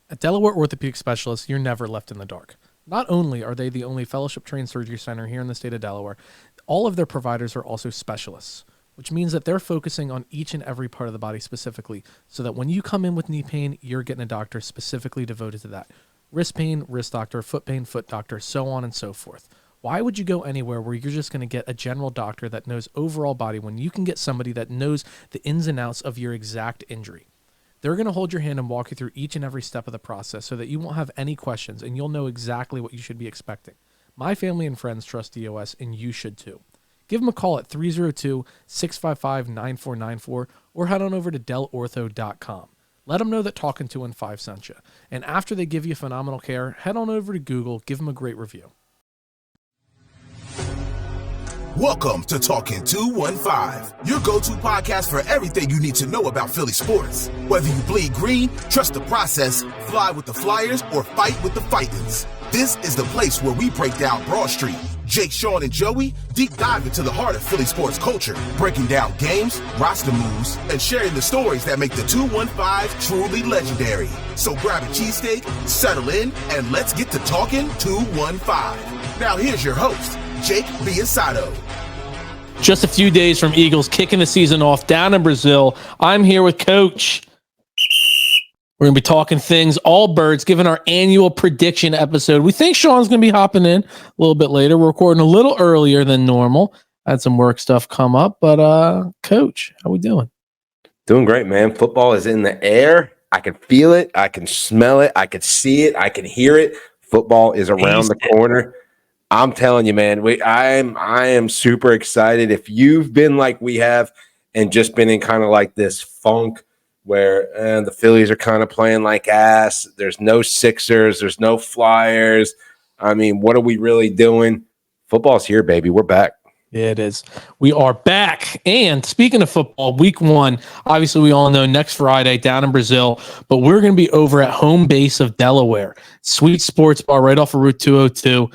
At Delaware Orthopaedic Specialists, you're never left in the dark. Not only are they the only fellowship-trained surgery center here in the state of Delaware, all of their providers are also specialists, which means that they're focusing on each and every part of the body specifically, so that when you come in with knee pain, you're getting a doctor specifically devoted to that. Wrist pain, wrist doctor, foot pain, foot doctor, so on and so forth. Why would you go anywhere where you're just going to get a general doctor that knows overall body when you can get somebody that knows the ins and outs of your exact injury? They're going to hold your hand and walk you through each and every step of the process so that you won't have any questions and you'll know exactly what you should be expecting. My family and friends trust DOS, and you should too. Give them a call at 302-655-9494 or head on over to delortho.com. Let them know that Talkin 215 sent you. And after they give you phenomenal care, head on over to Google, give them a great review. Welcome to Talkin 215, your go-to podcast for everything you need to know about Philly sports. Whether you bleed green, trust the process, fly with the Flyers, or fight with the Fightins, this is the place where we break down Broad Street. Jake, Sean, and Joey deep dive into the heart of Philly sports culture, breaking down games, roster moves, and sharing the stories that make the 215 truly legendary. So grab a cheesesteak, settle in, and let's get to Talkin 215. Now here's your host, Jake Biasato. Just a few days from Eagles kicking the season off down in Brazil. I'm here with Coach. We're going to be talking things, all birds, giving our annual prediction episode. We think Sean's going to be hopping in a little bit later. We're recording a little earlier than normal. Had some work stuff come up, but Coach, how we doing? Doing great, man. Football is in the air. I can feel it. I can smell it. I can see it. I can hear it. Football is around the corner. I'm telling you, man, I am super excited. If you've been like we have and just been in kind of like this funk where the Phillies are kind of playing like ass, there's no Sixers, there's no Flyers. I mean, what are we really doing? Football's here, baby. We're back. Yeah, it is. We are back. And speaking of football, week 1, obviously we all know next Friday down in Brazil, but we're going to be over at home base of Delaware. Sweet Sports Bar right off of Route 202.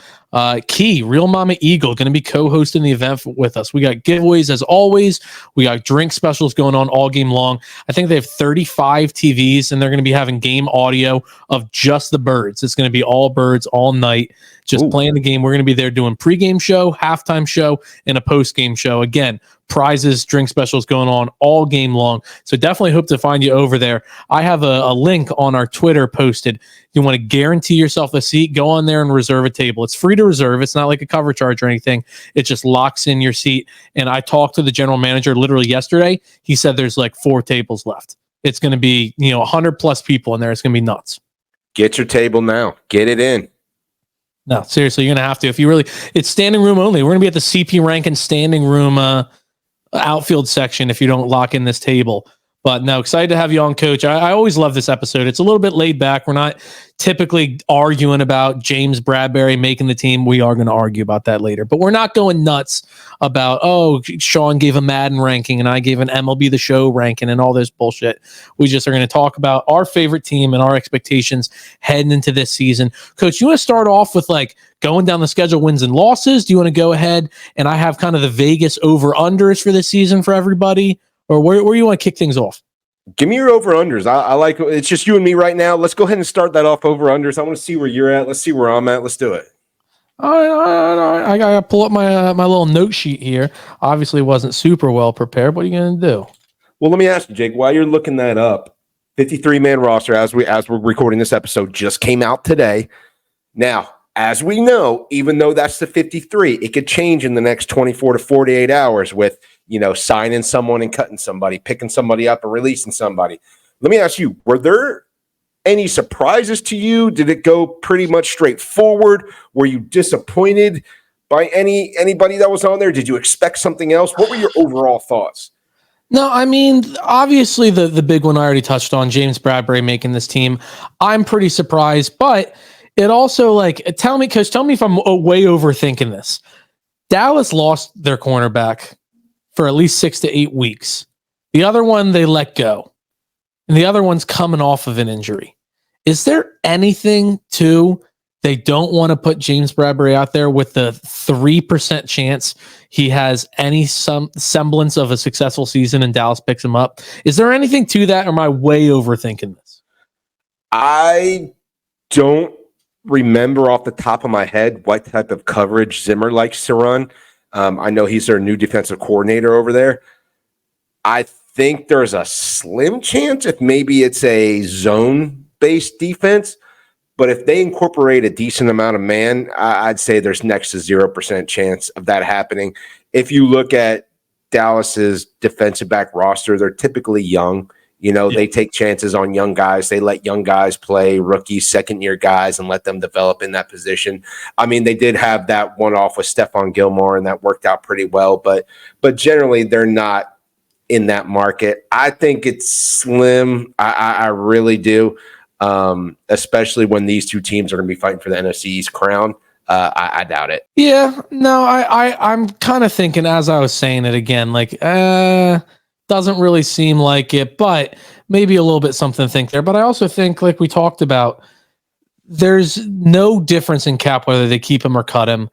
Key, Real Mama Eagle, going to be co-hosting the event with us. We got giveaways as always. We got drink specials going on all game long. I think they have 35 TVs, and they're going to be having game audio of just the birds. It's going to be all birds all night, just playing the game. We're going to be there doing pregame show, halftime show, and a postgame show. Again, prizes, drink specials going on all game long. So definitely hope to find you over there. I have a link on our Twitter posted. You want to guarantee yourself a seat, go on there and reserve a table. It's free to reserve. It's not like a cover charge or anything. It just locks in your seat. And I talked to the general manager literally yesterday. He said there's like 4 tables left. It's going to be, 100 plus people in there. It's going to be nuts. Get your table now. Get it in. No, seriously, you're going to have to. It's standing room only. We're going to be at the CP Rankin standing room outfield section if you don't lock in this table. But no, excited to have you on, Coach. I always love this episode. It's a little bit laid back. We're not typically arguing about James Bradbury making the team. We are going to argue about that later. But we're not going nuts about, Sean gave a Madden ranking and I gave an MLB The Show ranking and all this bullshit. We just are going to talk about our favorite team and our expectations heading into this season. Coach, you want to start off with going down the schedule, wins and losses? Do you want to go ahead and I have kind of the Vegas over-unders for this season for everybody? Or where you want to kick things off? Give me your over-unders. I like it's just you and me right now. Let's go ahead and start that off over-unders. I want to see where you're at. Let's see where I'm at. Let's do it. I got to pull up my little note sheet here. Obviously wasn't super well prepared. What are you going to do? Well, let me ask you, Jake, while you're looking that up, 53-man roster as we're recording this episode just came out today. Now, as we know, even though that's the 53, it could change in the next 24 to 48 hours with signing someone and cutting somebody, picking somebody up and releasing somebody. Let me ask you, were there any surprises to you? Did it go pretty much straightforward? Were you disappointed by anybody that was on there? Did you expect something else? What were your overall thoughts? No, I mean, obviously the big one I already touched on, James Bradbury making this team. I'm pretty surprised, but it also tell me if I'm way overthinking this. Dallas lost their cornerback for at least 6 to 8 weeks. The other one they let go. And the other one's coming off of an injury. Is there anything they don't want to put James Bradbury out there with the 3% chance he has some semblance of a successful season and Dallas picks him up? Is there anything to that, or am I way overthinking this? I don't remember off the top of my head what type of coverage Zimmer likes to run. I know he's their new defensive coordinator over there. I think there's a slim chance if maybe it's a zone-based defense, but if they incorporate a decent amount of man, I'd say there's next to 0% chance of that happening. If you look at Dallas's defensive back roster, they're typically young. They take chances on young guys. They let young guys play, rookies, second-year guys, and let them develop in that position. I mean, they did have that one-off with Stephon Gilmore, and that worked out pretty well. But generally, they're not in that market. I think it's slim. I really do, especially when these two teams are going to be fighting for the NFC East crown. I doubt it. Yeah, no, I'm kind of thinking as I was saying it again, like, doesn't really seem like it, but maybe a little bit something to think there. But I also think, like we talked about, there's no difference in cap whether they keep him or cut him.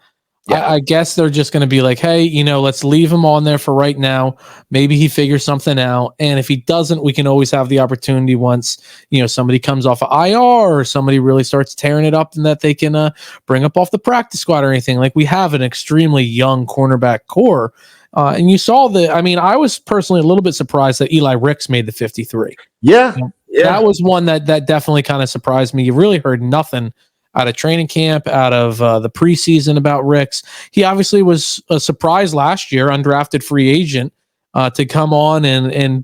Yeah. I guess they're just going to be like, hey, let's leave him on there for right now. Maybe he figures something out. And if he doesn't, we can always have the opportunity once, somebody comes off of IR or somebody really starts tearing it up and that they can bring up off the practice squad or anything. Like, we have an extremely young cornerback core. And you saw I was personally a little bit surprised that Eli Ricks made the 53. Yeah. That was one that definitely kind of surprised me. You really heard nothing out of training camp, out of the preseason about Ricks. He obviously was a surprise last year, undrafted free agent, to come on and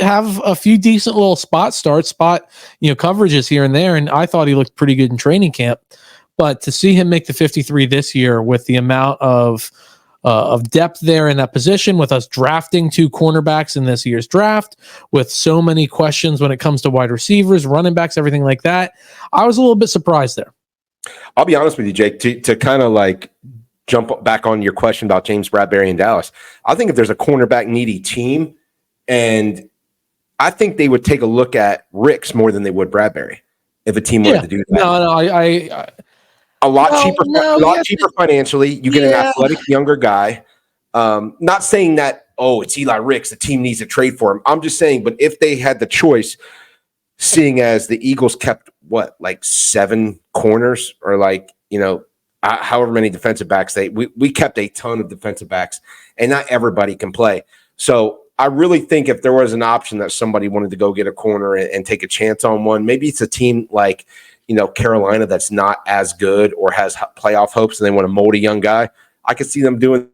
have a few decent little spot coverages here and there. And I thought he looked pretty good in training camp. But to see him make the 53 this year with the amount of depth there in that position, with us drafting 2 cornerbacks in this year's draft, with so many questions when it comes to wide receivers, running backs, everything like that, I was a little bit surprised there. I'll be honest with you, Jake, to kind of like jump back on your question about James Bradberry in Dallas. I think if there's a cornerback needy team, and I think they would take a look at Ricks more than they would Bradberry if a team wanted to do that. No, a lot cheaper financially. You get an athletic younger guy. Not saying that, it's Eli Ricks, the team needs to trade for him. I'm just saying, but if they had the choice, seeing as the Eagles kept 7 corners or however many defensive backs we kept a ton of defensive backs, and not everybody can play. So I really think if there was an option that somebody wanted to go get a corner and take a chance on one, maybe it's a team like Carolina that's not as good or has playoff hopes and they want to mold a young guy. I could see them doing.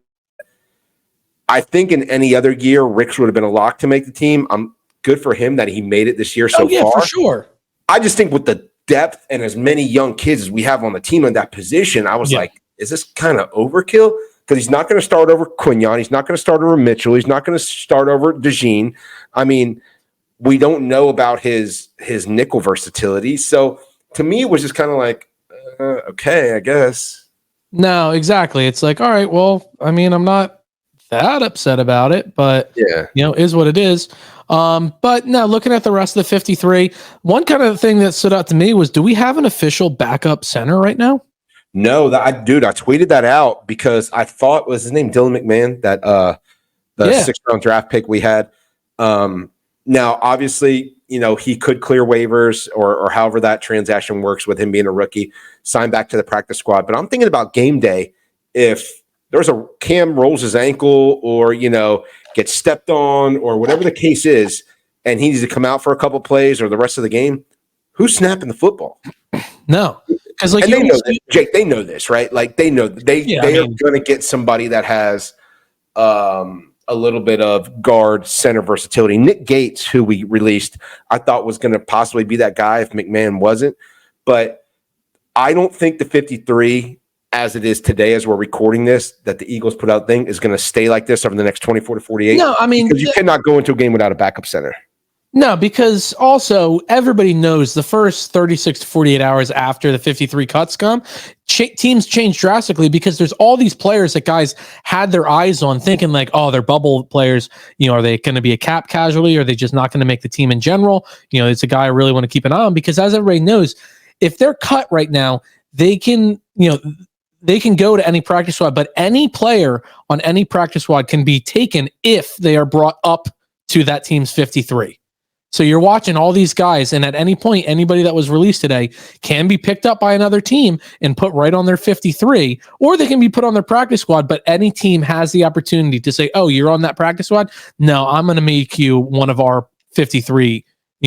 I think in any other year, Ricks would have been a lock to make the team. I'm good for him that he made it this year so far. For sure. I just think with the depth and as many young kids as we have on the team in that position, I was like, is this kind of overkill? Because he's not going to start over Quignon. He's not going to start over Mitchell. He's not going to start over DeJean. I mean, we don't know about his nickel versatility. So to me, it was just kind of like, okay, I guess. No, exactly. It's like, all right, well, I'm not that upset about it, but is what it is. But now looking at the rest of the 53, one kind of thing that stood out to me was, do we have an official backup center right now? No, I tweeted that out because I thought, was his name Dylan McMahon, that the 6th round draft pick we had. Now, obviously, he could clear waivers or however that transaction works with him being a rookie, sign back to the practice squad. But I'm thinking about game day. If there's a Cam rolls his ankle or, gets stepped on or whatever the case is, and he needs to come out for a couple plays or the rest of the game, who's snapping the football? No. Because they know this, Jake, they know this, right? Like they know they are going to get somebody that has a little bit of guard center versatility. Nick Gates, who we released, I thought was going to possibly be that guy if McMahon wasn't. But I don't think the 53, as it is today, as we're recording this, that the Eagles put out thing is going to stay like this over the next 24 to 48. No, because you cannot go into a game without a backup center. No, because also everybody knows the first 36 to 48 hours after the 53 cuts come, teams change drastically because there's all these players that guys had their eyes on thinking like, oh, they're bubble players. Are they going to be a cap casualty? Or are they just not going to make the team in general? It's a guy I really want to keep an eye on because as everybody knows, if they're cut right now, they can go to any practice squad, but any player on any practice squad can be taken if they are brought up to that team's 53. So you're watching all these guys, and at any point, anybody that was released today can be picked up by another team and put right on their 53, or they can be put on their practice squad. But any team has the opportunity to say, "Oh, you're on that practice squad? No, I'm going to make you one of our 53,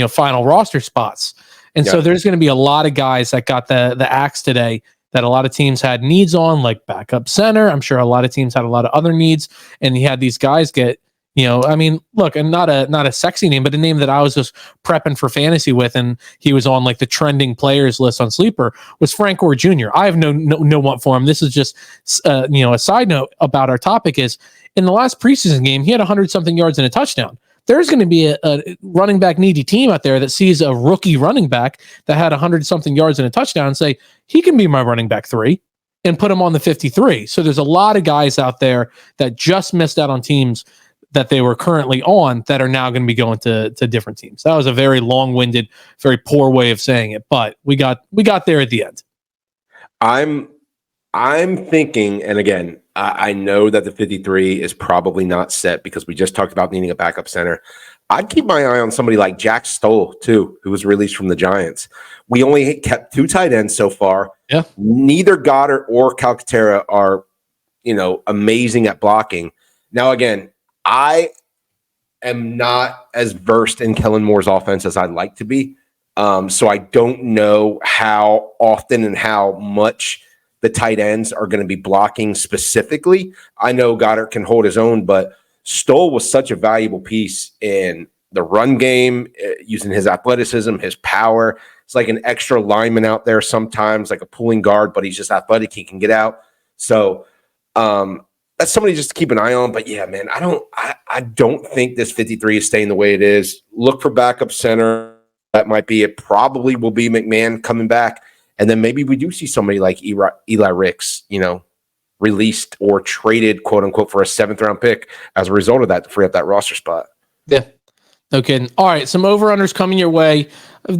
final roster spots." And so there's going to be a lot of guys that got the axe today that a lot of teams had needs on, like backup center. I'm sure a lot of teams had a lot of other needs, and you had these guys get. Look, and not a sexy name, but a name that I was just prepping for fantasy with, and he was on like the trending players list on Sleeper, was Frank Gore Jr. I have no want for him. This is just, a side note about our topic is in the last preseason game, he had 100-something yards and a touchdown. There's going to be a running back needy team out there that sees a rookie running back that had 100-something yards and a touchdown and say, he can be my running back 3 and put him on the 53. So there's a lot of guys out there that just missed out on teams that they were currently on that are now going to be going to different teams. That was a very long-winded, very poor way of saying it, but we got there at the end. I'm thinking, and again, I know that the 53 is probably not set because we just talked about needing a backup center. I'd keep my eye on somebody like Jack Stoll too, who was released from the Giants. We only kept 2 tight ends so far. Yeah. Neither Goddard or Calcaterra are, amazing at blocking. Now, again, I am not as versed in Kellen Moore's offense as I'd like to be. So I don't know how often and how much the tight ends are going to be blocking specifically. I know Goddard can hold his own, but Stoll was such a valuable piece in the run game, using his athleticism, his power. It's like an extra lineman out there sometimes, like a pulling guard, but he's just athletic. He can get out. So, that's somebody just to keep an eye on. But yeah, man, I don't think this 53 is staying the way it is. Look for backup center. That might be it. Probably will be McMahon coming back. And then maybe we do see somebody like Eli Ricks, released or traded, quote unquote, for a 7th round pick as a result of that to free up that roster spot. Yeah. Okay. All right. Some over-unders coming your way.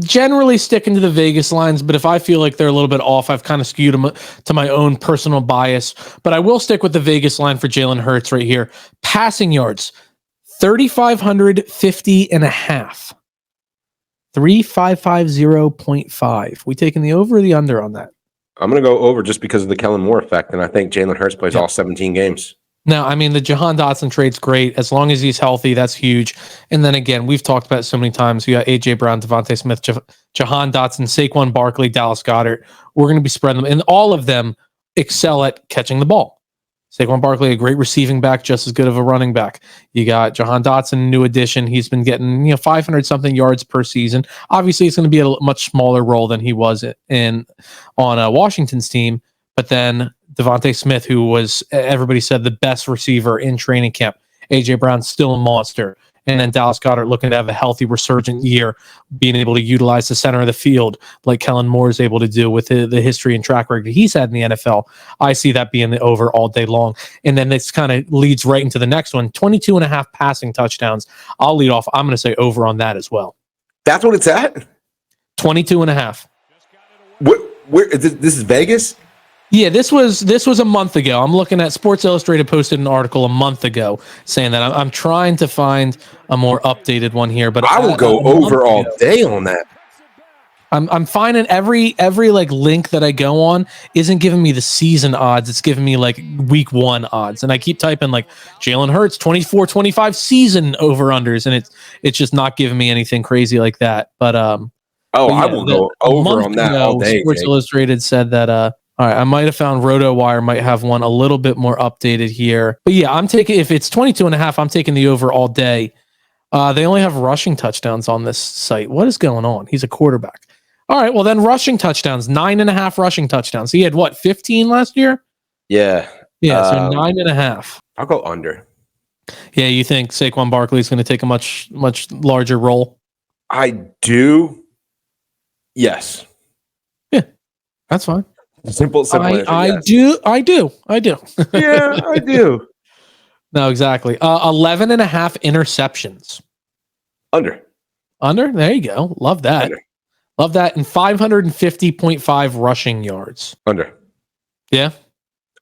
Generally sticking to the Vegas lines, but if I feel like they're a little bit off, I've kind of skewed them to my own personal bias. But I will stick with the Vegas line for Jalen Hurts right here. Passing yards, 3,550 and a half. 3,550.5. We taking the over or the under on that? I'm going to go over just because of the Kellen Moore effect, and I think Jalen Hurts plays all 17 games. No, the Jahan Dotson trade's great. As long as he's healthy, that's huge. And then again, we've talked about it so many times. We got A.J. Brown, Devontae Smith, Jahan Dotson, Saquon Barkley, Dallas Goedert. We're going to be spreading them. And all of them excel at catching the ball. Saquon Barkley, a great receiving back, just as good of a running back. You got Jahan Dotson, new addition. He's been getting 500-something yards per season. Obviously, it's going to be a much smaller role than he was on Washington's team. But then Devontae Smith, who was, everybody said, the best receiver in training camp. A.J. Brown's still a monster. And then Dallas Goedert looking to have a healthy, resurgent year, being able to utilize the center of the field like Kellen Moore is able to do with the history and track record he's had in the NFL. I see that being the over all day long. And then this kind of leads right into the next one, 22 and a half passing touchdowns. I'll lead off. I'm going to say over on that as well. That's what it's at? 22 and a half. Where this is Vegas? Yeah, this was a month ago. I'm looking at Sports Illustrated posted an article a month ago saying that. I'm trying to find a more updated one here, but I will go over all day on that. I'm finding every like link that I go on isn't giving me the season odds. It's giving me like week 1 odds, and I keep typing like Jalen Hurts 24-25 season over unders, and it's just not giving me anything crazy like that. But I will go over on that all day. Sports Illustrated said that. All right, I might have found RotoWire might have one a little bit more updated here. But yeah, I'm taking, if it's 22 and a half, I'm taking the over all day. They only have rushing touchdowns on this site. What is going on? He's a quarterback. All right, well then rushing touchdowns, 9.5 rushing touchdowns. He had what, 15 last year? Yeah. Yeah, so 9.5. I'll go under. Yeah, you think Saquon Barkley is going to take a much, much larger role? I do. Yes. Yeah, that's fine. Simple answer, I do. Yeah, I do. No, exactly. 11 and a half interceptions. Under. There you go. Love that. Under. Love that. And 550.5 rushing yards. Under. Yeah.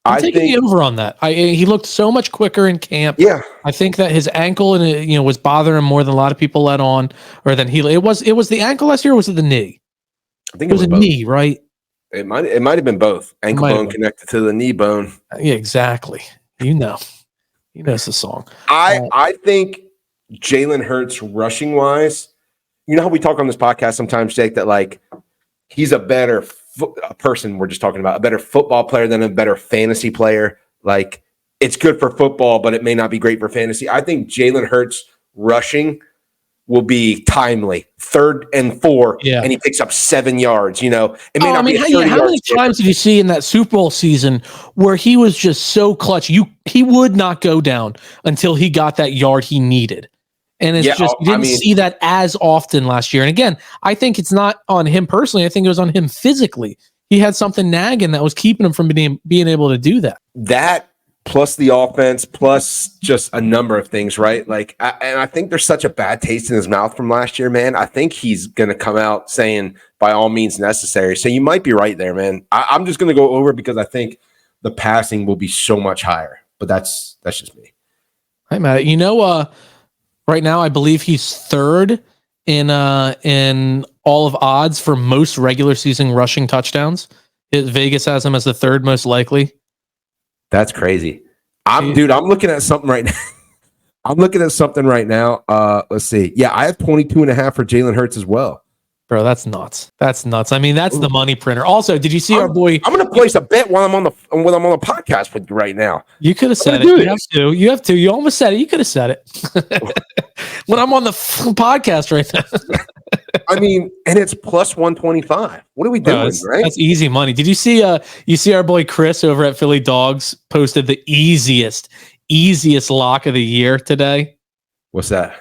I'm taking the over on that. He looked so much quicker in camp. Yeah. I think that his ankle and was bothering him more than a lot of people let on, or than it was the ankle last year, or was it the knee? I think it was a both. knee, right? It might have been both. Ankle bone connected to the knee bone. Yeah, exactly. He knows the song. I think Jalen Hurts rushing wise, you know how we talk on this podcast sometimes, Jake, that like he's a better person. We're just talking about a better football player than a better fantasy player. Like it's good for football, but it may not be great for fantasy. I think Jalen Hurts rushing will be timely, 3rd and 4, and he picks up 7 yards. It may not be. How many times did you see in that Super Bowl season where he was just so clutch? He would not go down until he got that yard he needed. And it's you didn't see that as often last year. And again, I think it's not on him personally. I think it was on him physically. He had something nagging that was keeping him from being able to do that. That plus the offense, plus just a number of things, right? Like, I think there's such a bad taste in his mouth from last year, man. I think he's going to come out saying by all means necessary. So you might be right there, man. I'm just going to go over because I think the passing will be so much higher. But that's just me. Hey, Matt, right now, I believe he's 3rd in all of odds for most regular season rushing touchdowns. Vegas has him as the 3rd most likely. That's crazy. I'm looking at something right now. Let's see. Yeah, I have 22.5 for Jalen Hurts as well. Bro, that's nuts. I mean, that's the money printer. Also, did you see our boy? I'm going to place a bet while I'm on the podcast with you right now. You could have said it. You have to. You almost said it. You could have said it when I'm on the podcast right now. I mean, and it's plus 125. What are we doing, right? That's easy money. Did you see? You see our boy Chris over at Philly Dogs posted the easiest lock of the year today. What's that?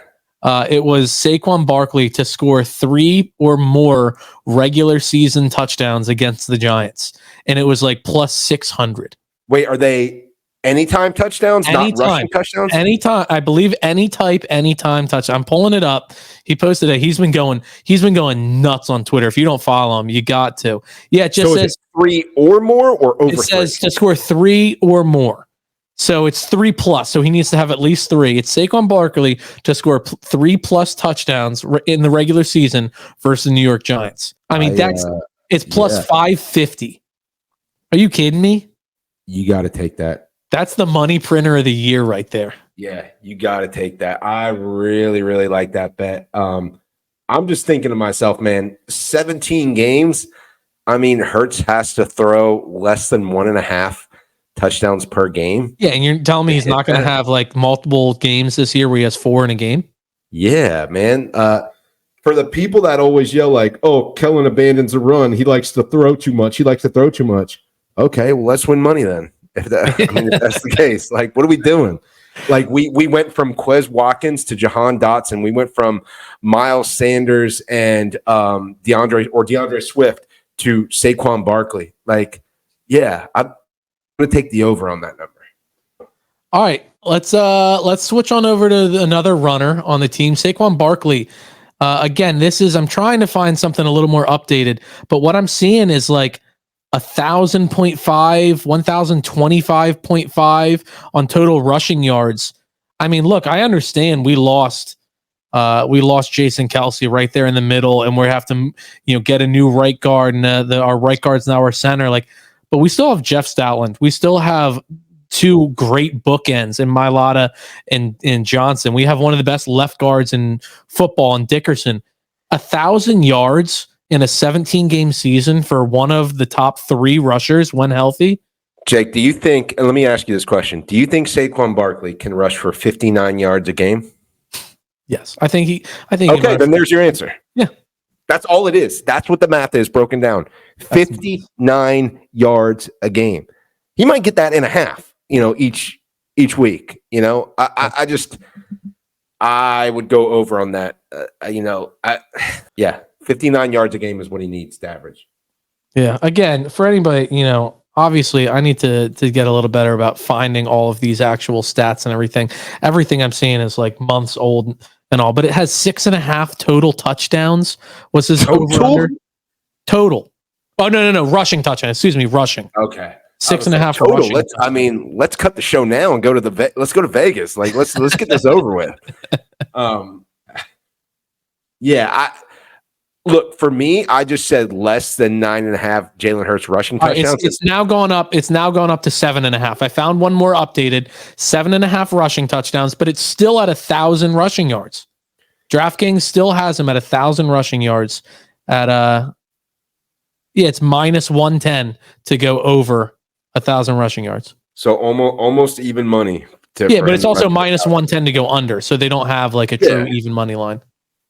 It was Saquon Barkley to score 3 or more regular season touchdowns against the Giants, and it was like plus 600. Wait, are they anytime touchdowns? Not rushing touchdowns? Anytime, I believe anytime touch. I'm pulling it up. He posted it. He's been going nuts on Twitter. If you don't follow him, you got to. Yeah, it just says 3 or more or over. It says to score 3 or more. So it's 3+. So he needs to have at least 3. It's Saquon Barkley to score 3+ touchdowns in the regular season versus the New York Giants. I mean, it's plus 550. Are you kidding me? You got to take that. That's the money printer of the year right there. Yeah, you got to take that. I really, really like that bet. I'm just thinking to myself, man, 17 games. I mean, Hurts has to throw less than 1.5 touchdowns per game. Yeah, and you're telling me he's not going to have like multiple games this year where he has 4 in a game? Yeah, man. For the people that always yell like, "Oh, Kellen abandons the run. He likes to throw too much. Okay, well, let's win money then. If that's the case, like, what are we doing? Like, we went from Quez Watkins to Jahan Dotson. We went from Miles Sanders and DeAndre Swift to Saquon Barkley. Like, yeah, I'm going to take the over on that number. All right, let's switch on over to another runner on the team, Saquon Barkley. Again, I'm trying to find something a little more updated, but what I'm seeing is like 1,000.5, 1,025.5 on total rushing yards. I mean, look, I understand we lost Jason Kelce right there in the middle, and we have to get a new right guard, and our right guard's now our center. Like, but we still have Jeff Stoutland. We still have 2 great bookends in Mailata and Johnson. We have one of the best left guards in football in Dickerson. 1,000 yards in a 17-game season for one of the top 3 rushers when healthy. Jake, do you think, and let me ask you this question, do you think Saquon Barkley can rush for 59 yards a game? Yes. I think okay, then there's your answer. Yeah. That's all it is. That's what the math is broken down. 59 yards a game. He might get that in a half, each week. I would go over on that. 59 yards a game is what he needs to average. Yeah. Again, for anybody, obviously I need to get a little better about finding all of these actual stats and everything. Everything I'm seeing is like months old and all, but it has 6.5 total touchdowns. What's his over-under? Total. Oh, no. Rushing touchdown. Excuse me. Rushing. Okay. 6.5 total. rushing. Let's cut the show now and go to let's go to Vegas. Like let's get this over with. Look, for me, I just said less than 9.5 Jalen Hurts rushing touchdowns. It's now gone up. It's now gone up to 7.5. I found one more updated 7.5 rushing touchdowns, but it's still at 1,000 rushing yards. DraftKings still has him at 1,000 rushing yards at it's minus 110 to go over 1,000 rushing yards. So almost even money. But it's also minus 110 to go under. So they don't have like a true even money line.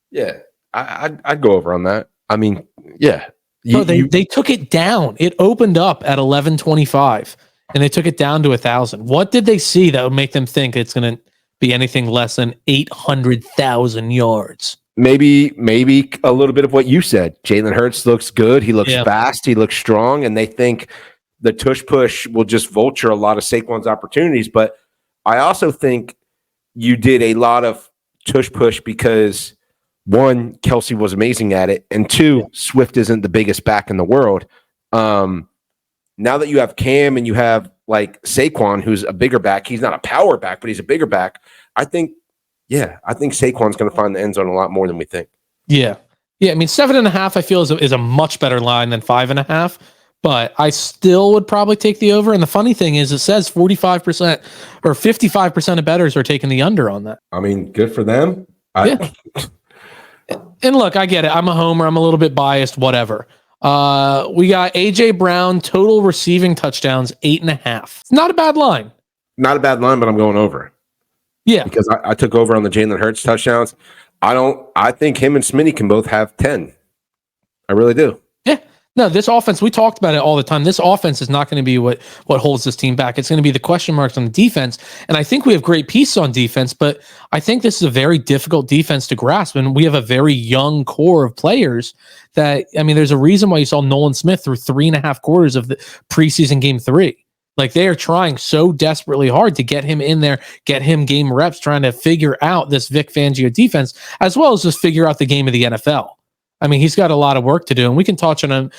Yeah. I'd go over on that. I mean, yeah. They took it down. It opened up at 1125 and they took it down to 1,000. What did they see that would make them think it's going to be anything less than 800,000 yards? Maybe a little bit of what you said. Jalen Hurts looks good. He looks fast. He looks strong. And they think the tush push will just vulture a lot of Saquon's opportunities. But I also think you did a lot of tush push because one, Kelsey was amazing at it, and two, Swift isn't the biggest back in the world. Now that you have Cam and you have like Saquon, who's a bigger back, he's not a power back, but he's a bigger back. I think Saquon's going to find the end zone a lot more than we think. Yeah. I mean, 7.5 I feel is a much better line than 5.5, but I still would probably take the over. And the funny thing is, it says 45% or 55% of bettors are taking the under on that. I mean, good for them. And look, I get it. I'm a homer. I'm a little bit biased, whatever. We got AJ Brown, total receiving touchdowns, 8.5. It's not a bad line. Not a bad line, but I'm going over. Yeah. Because I took over on the Jalen Hurts touchdowns. I think him and Smitty can both have 10. I really do. Yeah. No, this offense, we talked about it all the time. This offense is not going to be what holds this team back. It's going to be the question marks on the defense. And I think we have great pieces on defense, but I think this is a very difficult defense to grasp. And we have a very young core of players that, I mean, there's a reason why you saw Nolan Smith through 3.5 quarters of the preseason game 3. Like, they are trying so desperately hard to get him in there, get him game reps, trying to figure out this Vic Fangio defense, as well as just figure out the game of the NFL. I mean, he's got a lot of work to do, and we can touch on him,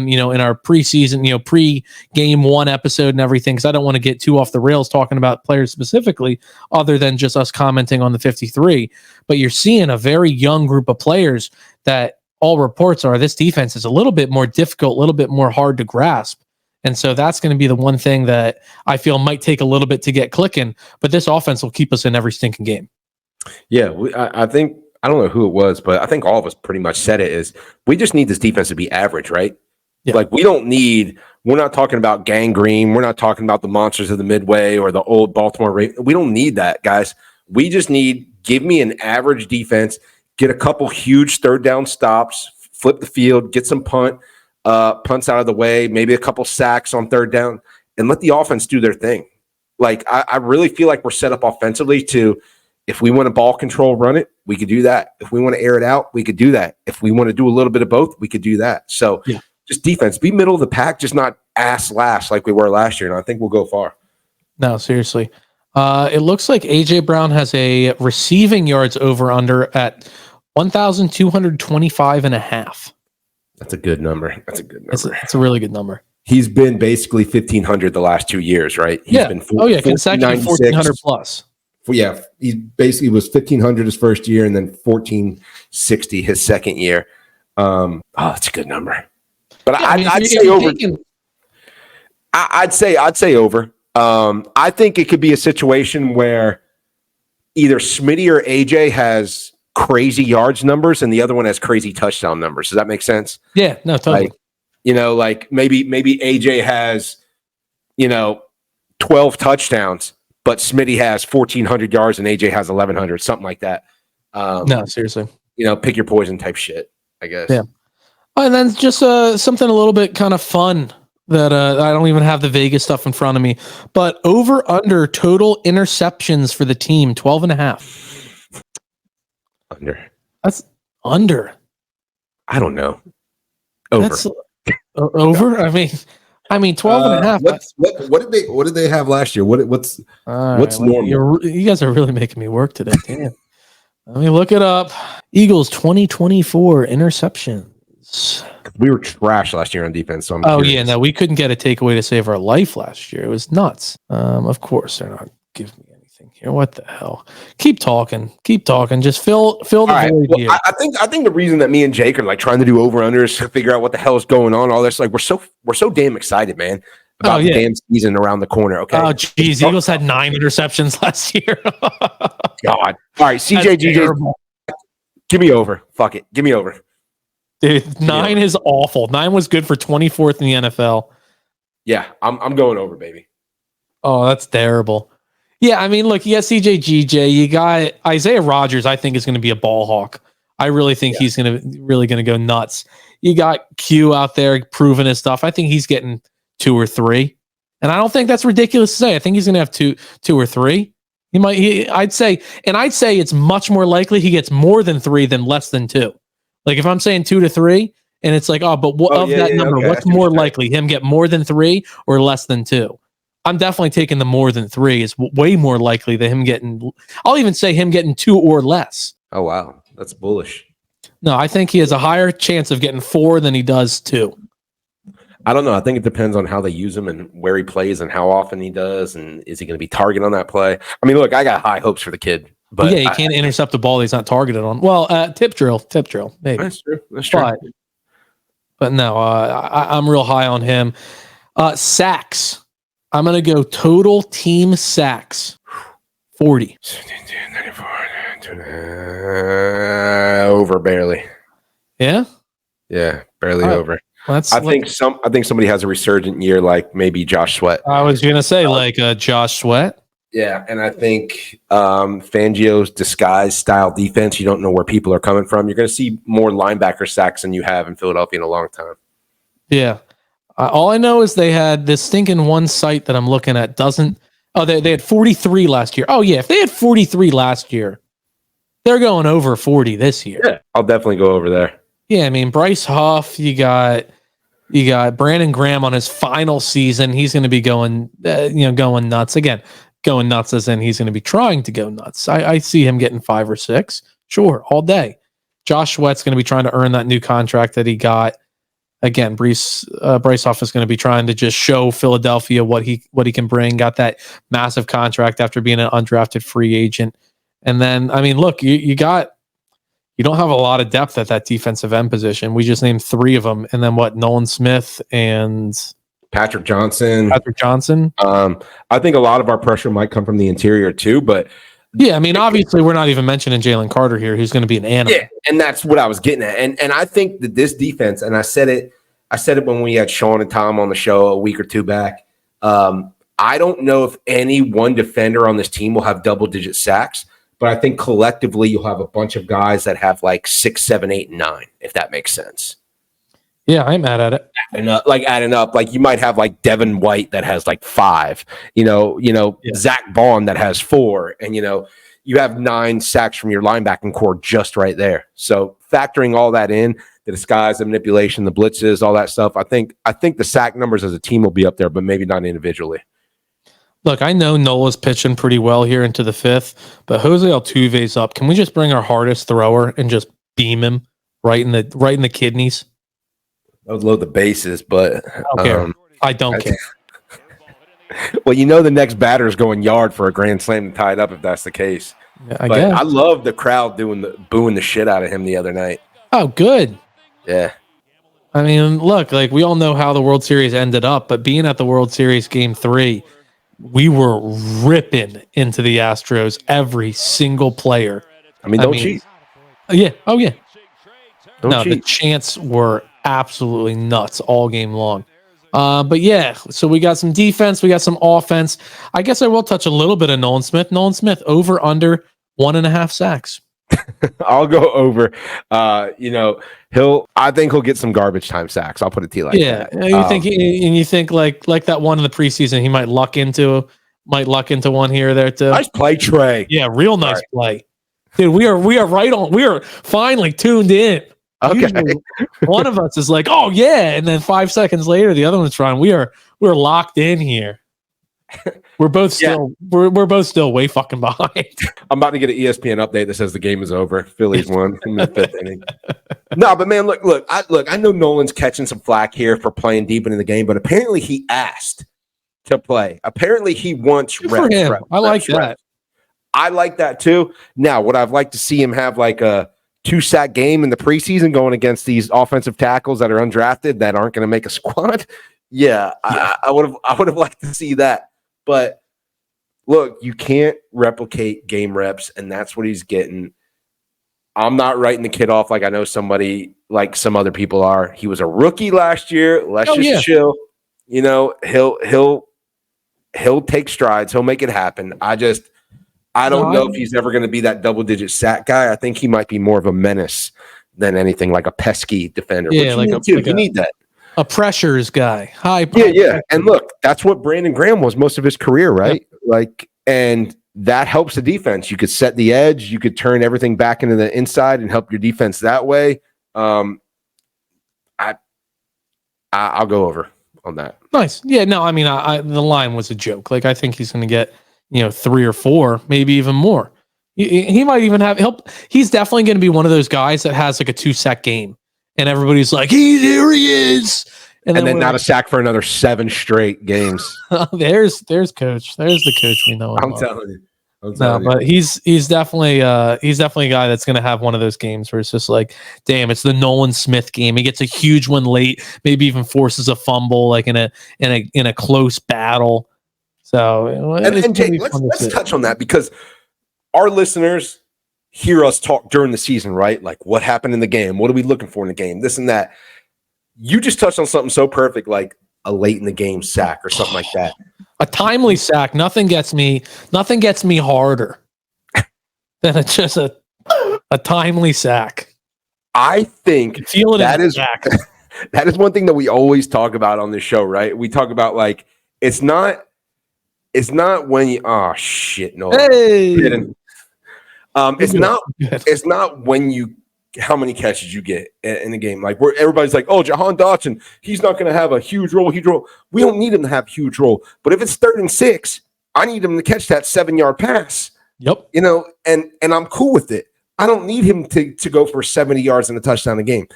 in our preseason, pre-game 1 episode and everything, because I don't want to get too off the rails talking about players specifically, other than just us commenting on the 53. But you're seeing a very young group of players that all reports are this defense is a little bit more difficult, a little bit more hard to grasp. And so that's going to be the one thing that I feel might take a little bit to get clicking, but this offense will keep us in every stinking game. Yeah, I think, I don't know who it was, but I think all of us pretty much said it is we just need this defense to be average, right? Yeah. Like, we're not talking about gangrene. We're not talking about the monsters of the Midway or the old Baltimore Ravens. We don't need that, guys. We just give me an average defense, get a couple huge third down stops, flip the field, get some punts out of the way, maybe a couple sacks on third down, and let the offense do their thing. Like, I really feel like we're set up offensively to, if we want to ball control, run it, we could do that. If we want to air it out, we could do that. If we want to do a little bit of both, we could do that. So just defense, be middle of the pack, just not ass last like we were last year. And I think we'll go far. No, seriously. It looks like AJ Brown has a receiving yards over under at 1,225.5. That's a good number. That's a really good number. He's been basically 1,500 the last 2 years, right? He's been consecutive 1,400 plus. Yeah, he basically was 1,500 his first year and then 1,460 his second year. That's a good number. But I'd say over. I'd say over. I think it could be a situation where either Smitty or AJ has crazy yards numbers and the other one has crazy touchdown numbers. Does that make sense? Yeah, no, totally. Like maybe AJ has 12 touchdowns, but Smitty has 1,400 yards and AJ has 1,100, something like that. No, seriously. Pick your poison type shit, I guess. Yeah. And then just something a little bit kind of fun that I don't even have the Vegas stuff in front of me, but over under total interceptions for the team, 12.5. Under. That's under. I don't know. Over. That's over. I mean, 12.5. What did they have last year? What's normal? You guys are really making me work today. Damn. Let me look it up. Eagles 2024 interceptions. We were trash last year on defense. So I'm curious. Yeah, no, we couldn't get a takeaway to save our life last year. It was nuts. Of course, they're not giving me anything here. What the hell? Keep talking. Just fill the void here. I think the reason that me and Jake are like trying to do over-unders to figure out what the hell is going on, all this, like we're so damn excited, man, about the damn season around the corner. Okay. Oh, geez. Eagles had 9 interceptions last year. God. All right, CJ, give me over. Fuck it. Give me over. Dude, 9 is awful. 9 was good for 24th in the NFL. Yeah, I'm going over, baby. Oh, that's terrible. Yeah, I mean, look, you got CJ GJ, you got Isaiah Rodgers, I think is going to be a ball hawk. I really think he's going to go nuts. You got Q out there proving his stuff. I think he's getting 2 or 3. And I don't think that's ridiculous to say. I think he's going to have two or 3. I'd say it's much more likely he gets more than 3 than less than 2. Like if I'm saying 2 to 3 and it's like, number, what's more likely, him get more than 3 or less than 2? I'm definitely taking the more than 3. It's way more likely than him getting, I'll even say him getting 2 or less. Oh, wow. That's bullish. No, I think he has a higher chance of getting 4 than he does 2. I don't know. I think it depends on how they use him and where he plays and how often he does. And is he going to be targeted on that play? I mean, look, I got high hopes for the kid. But yeah, he can't intercept the ball that he's not targeted on. Well, tip drill, maybe. That's true. But no, I'm real high on him. Sacks. I'm going to go total team sacks. 40. Over barely. Yeah? Yeah, barely over. I think somebody has a resurgent year, like maybe Josh Sweat. I was going to say Josh Sweat. Yeah, and I think Fangio's disguise style defense, you don't know where people are coming from. You're going to see more linebacker sacks than you have in Philadelphia in a long time. Yeah. All I know is they had this stinking one site that I'm looking at they had 43 last year. Oh, yeah, if they had 43 last year, they're going over 40 this year. Yeah, I'll definitely go over there. Yeah, I mean, Bryce Huff, you got Brandon Graham on his final season. He's going to be going nuts. Again, going nuts as in he's going to be trying to go nuts. I see him getting 5 or 6. Sure, all day. Josh Sweat's going to be trying to earn that new contract that he got. Again, Bryce Huff is going to be trying to just show Philadelphia what he can bring. Got that massive contract after being an undrafted free agent. And then, I mean, look, you don't have a lot of depth at that defensive end position. We just named 3 of them. And then Nolan Smith and Patrick Johnson. I think a lot of our pressure might come from the interior too, but yeah, I mean, obviously we're not even mentioning Jalen Carter here, who's going to be an animal. Yeah, and that's what I was getting at. And I think that this defense, and I said it when we had Sean and Tom on the show a week or 2 back. I don't know if any one defender on this team will have double-digit sacks, but I think collectively you'll have a bunch of guys that have like 6, 7, 8, and 9, if that makes sense. Yeah, I'm mad at it. Adding up, like you might have like Devin White that has like 5, Zach Bond that has 4, and you have 9 sacks from your linebacking core just right there. So factoring all that in, the disguise, the manipulation, the blitzes, all that stuff, I think the sack numbers as a team will be up there, but maybe not individually. Look, I know Nola's pitching pretty well here into the 5th, but Jose Altuve's up. Can we just bring our hardest thrower and just beam him right in the kidneys? I would load the bases, but I don't care. Well, the next batter is going yard for a grand slam to tie it up if that's the case. Yeah, I guess. I love the crowd booing the shit out of him the other night. Oh, good. Yeah. I mean, look, like we all know how the World Series ended up, but being at the World Series Game 3, we were ripping into the Astros, every single player. Don't cheat. Yeah. Oh, yeah. Don't cheat. The chants were absolutely nuts all game long. But yeah, so we got some defense, we got some offense. I guess I will touch a little bit of Nolan Smith. Nolan Smith over under 1.5 sacks. I'll go over. I think he'll get some garbage time sacks. I'll put it to you like that. Yeah, you think like that one in the preseason, he might luck into one here or there too. Nice play, Trey. Yeah, real nice play, dude. We are right on. We are finally tuned in. Okay. Usually one of us is like, oh yeah, and then 5 seconds later, the other one's trying. We're locked in here. We're both still we're both still way fucking behind. I'm about to get an ESPN update that says the game is over. Phillies won in the 5th inning. No, but man, look. I know Nolan's catching some flack here for playing deep into the game, but apparently he asked to play. Apparently he wants reps. I like that. I like that too. Now, would I've liked to see him have like a 2-sack game in the preseason going against these offensive tackles that are undrafted that aren't going to make a squad? Yeah, I would have liked to see that. But look, you can't replicate game reps, and that's what he's getting. I'm not writing the kid off like I know somebody like some other people are. He was a rookie last year. Let's chill. You know, he'll take strides. He'll make it happen. I don't know if he's ever going to be that double-digit sack guy. I think he might be more of a menace than anything, like a pesky defender. Yeah, you need that. A pressures guy. Yeah. And look, that's what Brandon Graham was most of his career, right? Like, and that helps the defense. You could set the edge. You could turn everything back into the inside and help your defense that way. I'll go over on that. Nice. Yeah, no, I mean, the line was a joke. Like, I think he's going to get, 3 or 4, maybe even more. He might even have help. He's definitely going to be one of those guys that has like a 2-sack game. And everybody's like, here he is. And then not a sack for another 7 straight games. There's coach. There's the coach we know. I'm telling you. But he's definitely a guy that's going to have one of those games where it's just like, damn, it's the Nolan Smith game. He gets a huge one late, maybe even forces a fumble like in a close battle. So and Jay, let's touch on that because our listeners hear us talk during the season, right? Like what happened in the game? What are we looking for in the game? This and that. You just touched on something so perfect, like a late in the game sack or something like that. A timely sack. Nothing gets me harder than just a timely sack. I think feel it that in is sack. That is one thing that we always talk about on this show, right? We talk about like it's not when you it's not when you how many catches you get in the game. Like where everybody's like, oh, Jahan Dotson, he's not going to have a huge role. We don't need him to have a huge role. But if it's 3rd and 6, I need him to catch that 7-yard pass. Yep. And I'm cool with it. I don't need him to go for 70 yards and a touchdown a game.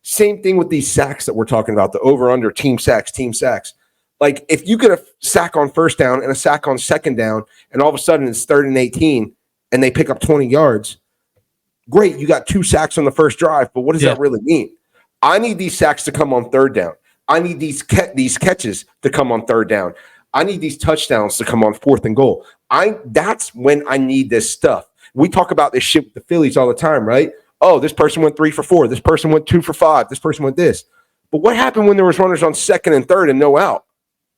Same thing with these sacks that we're talking about, the over-under, team sacks. Like if you get a sack on 1st down and a sack on 2nd down, and all of a sudden it's 3rd and 18 and they pick up 20 yards, great, you got 2 sacks on the first drive, but what does that really mean? I need these sacks to come on 3rd down. I need these catches to come on 3rd down. I need these touchdowns to come on 4th and goal. That's when I need this stuff. We talk about this shit with the Phillies all the time, right? Oh, this person went 3 for 4. This person went 2 for 5. This person went this. But what happened when there was runners on 2nd and 3rd and no out,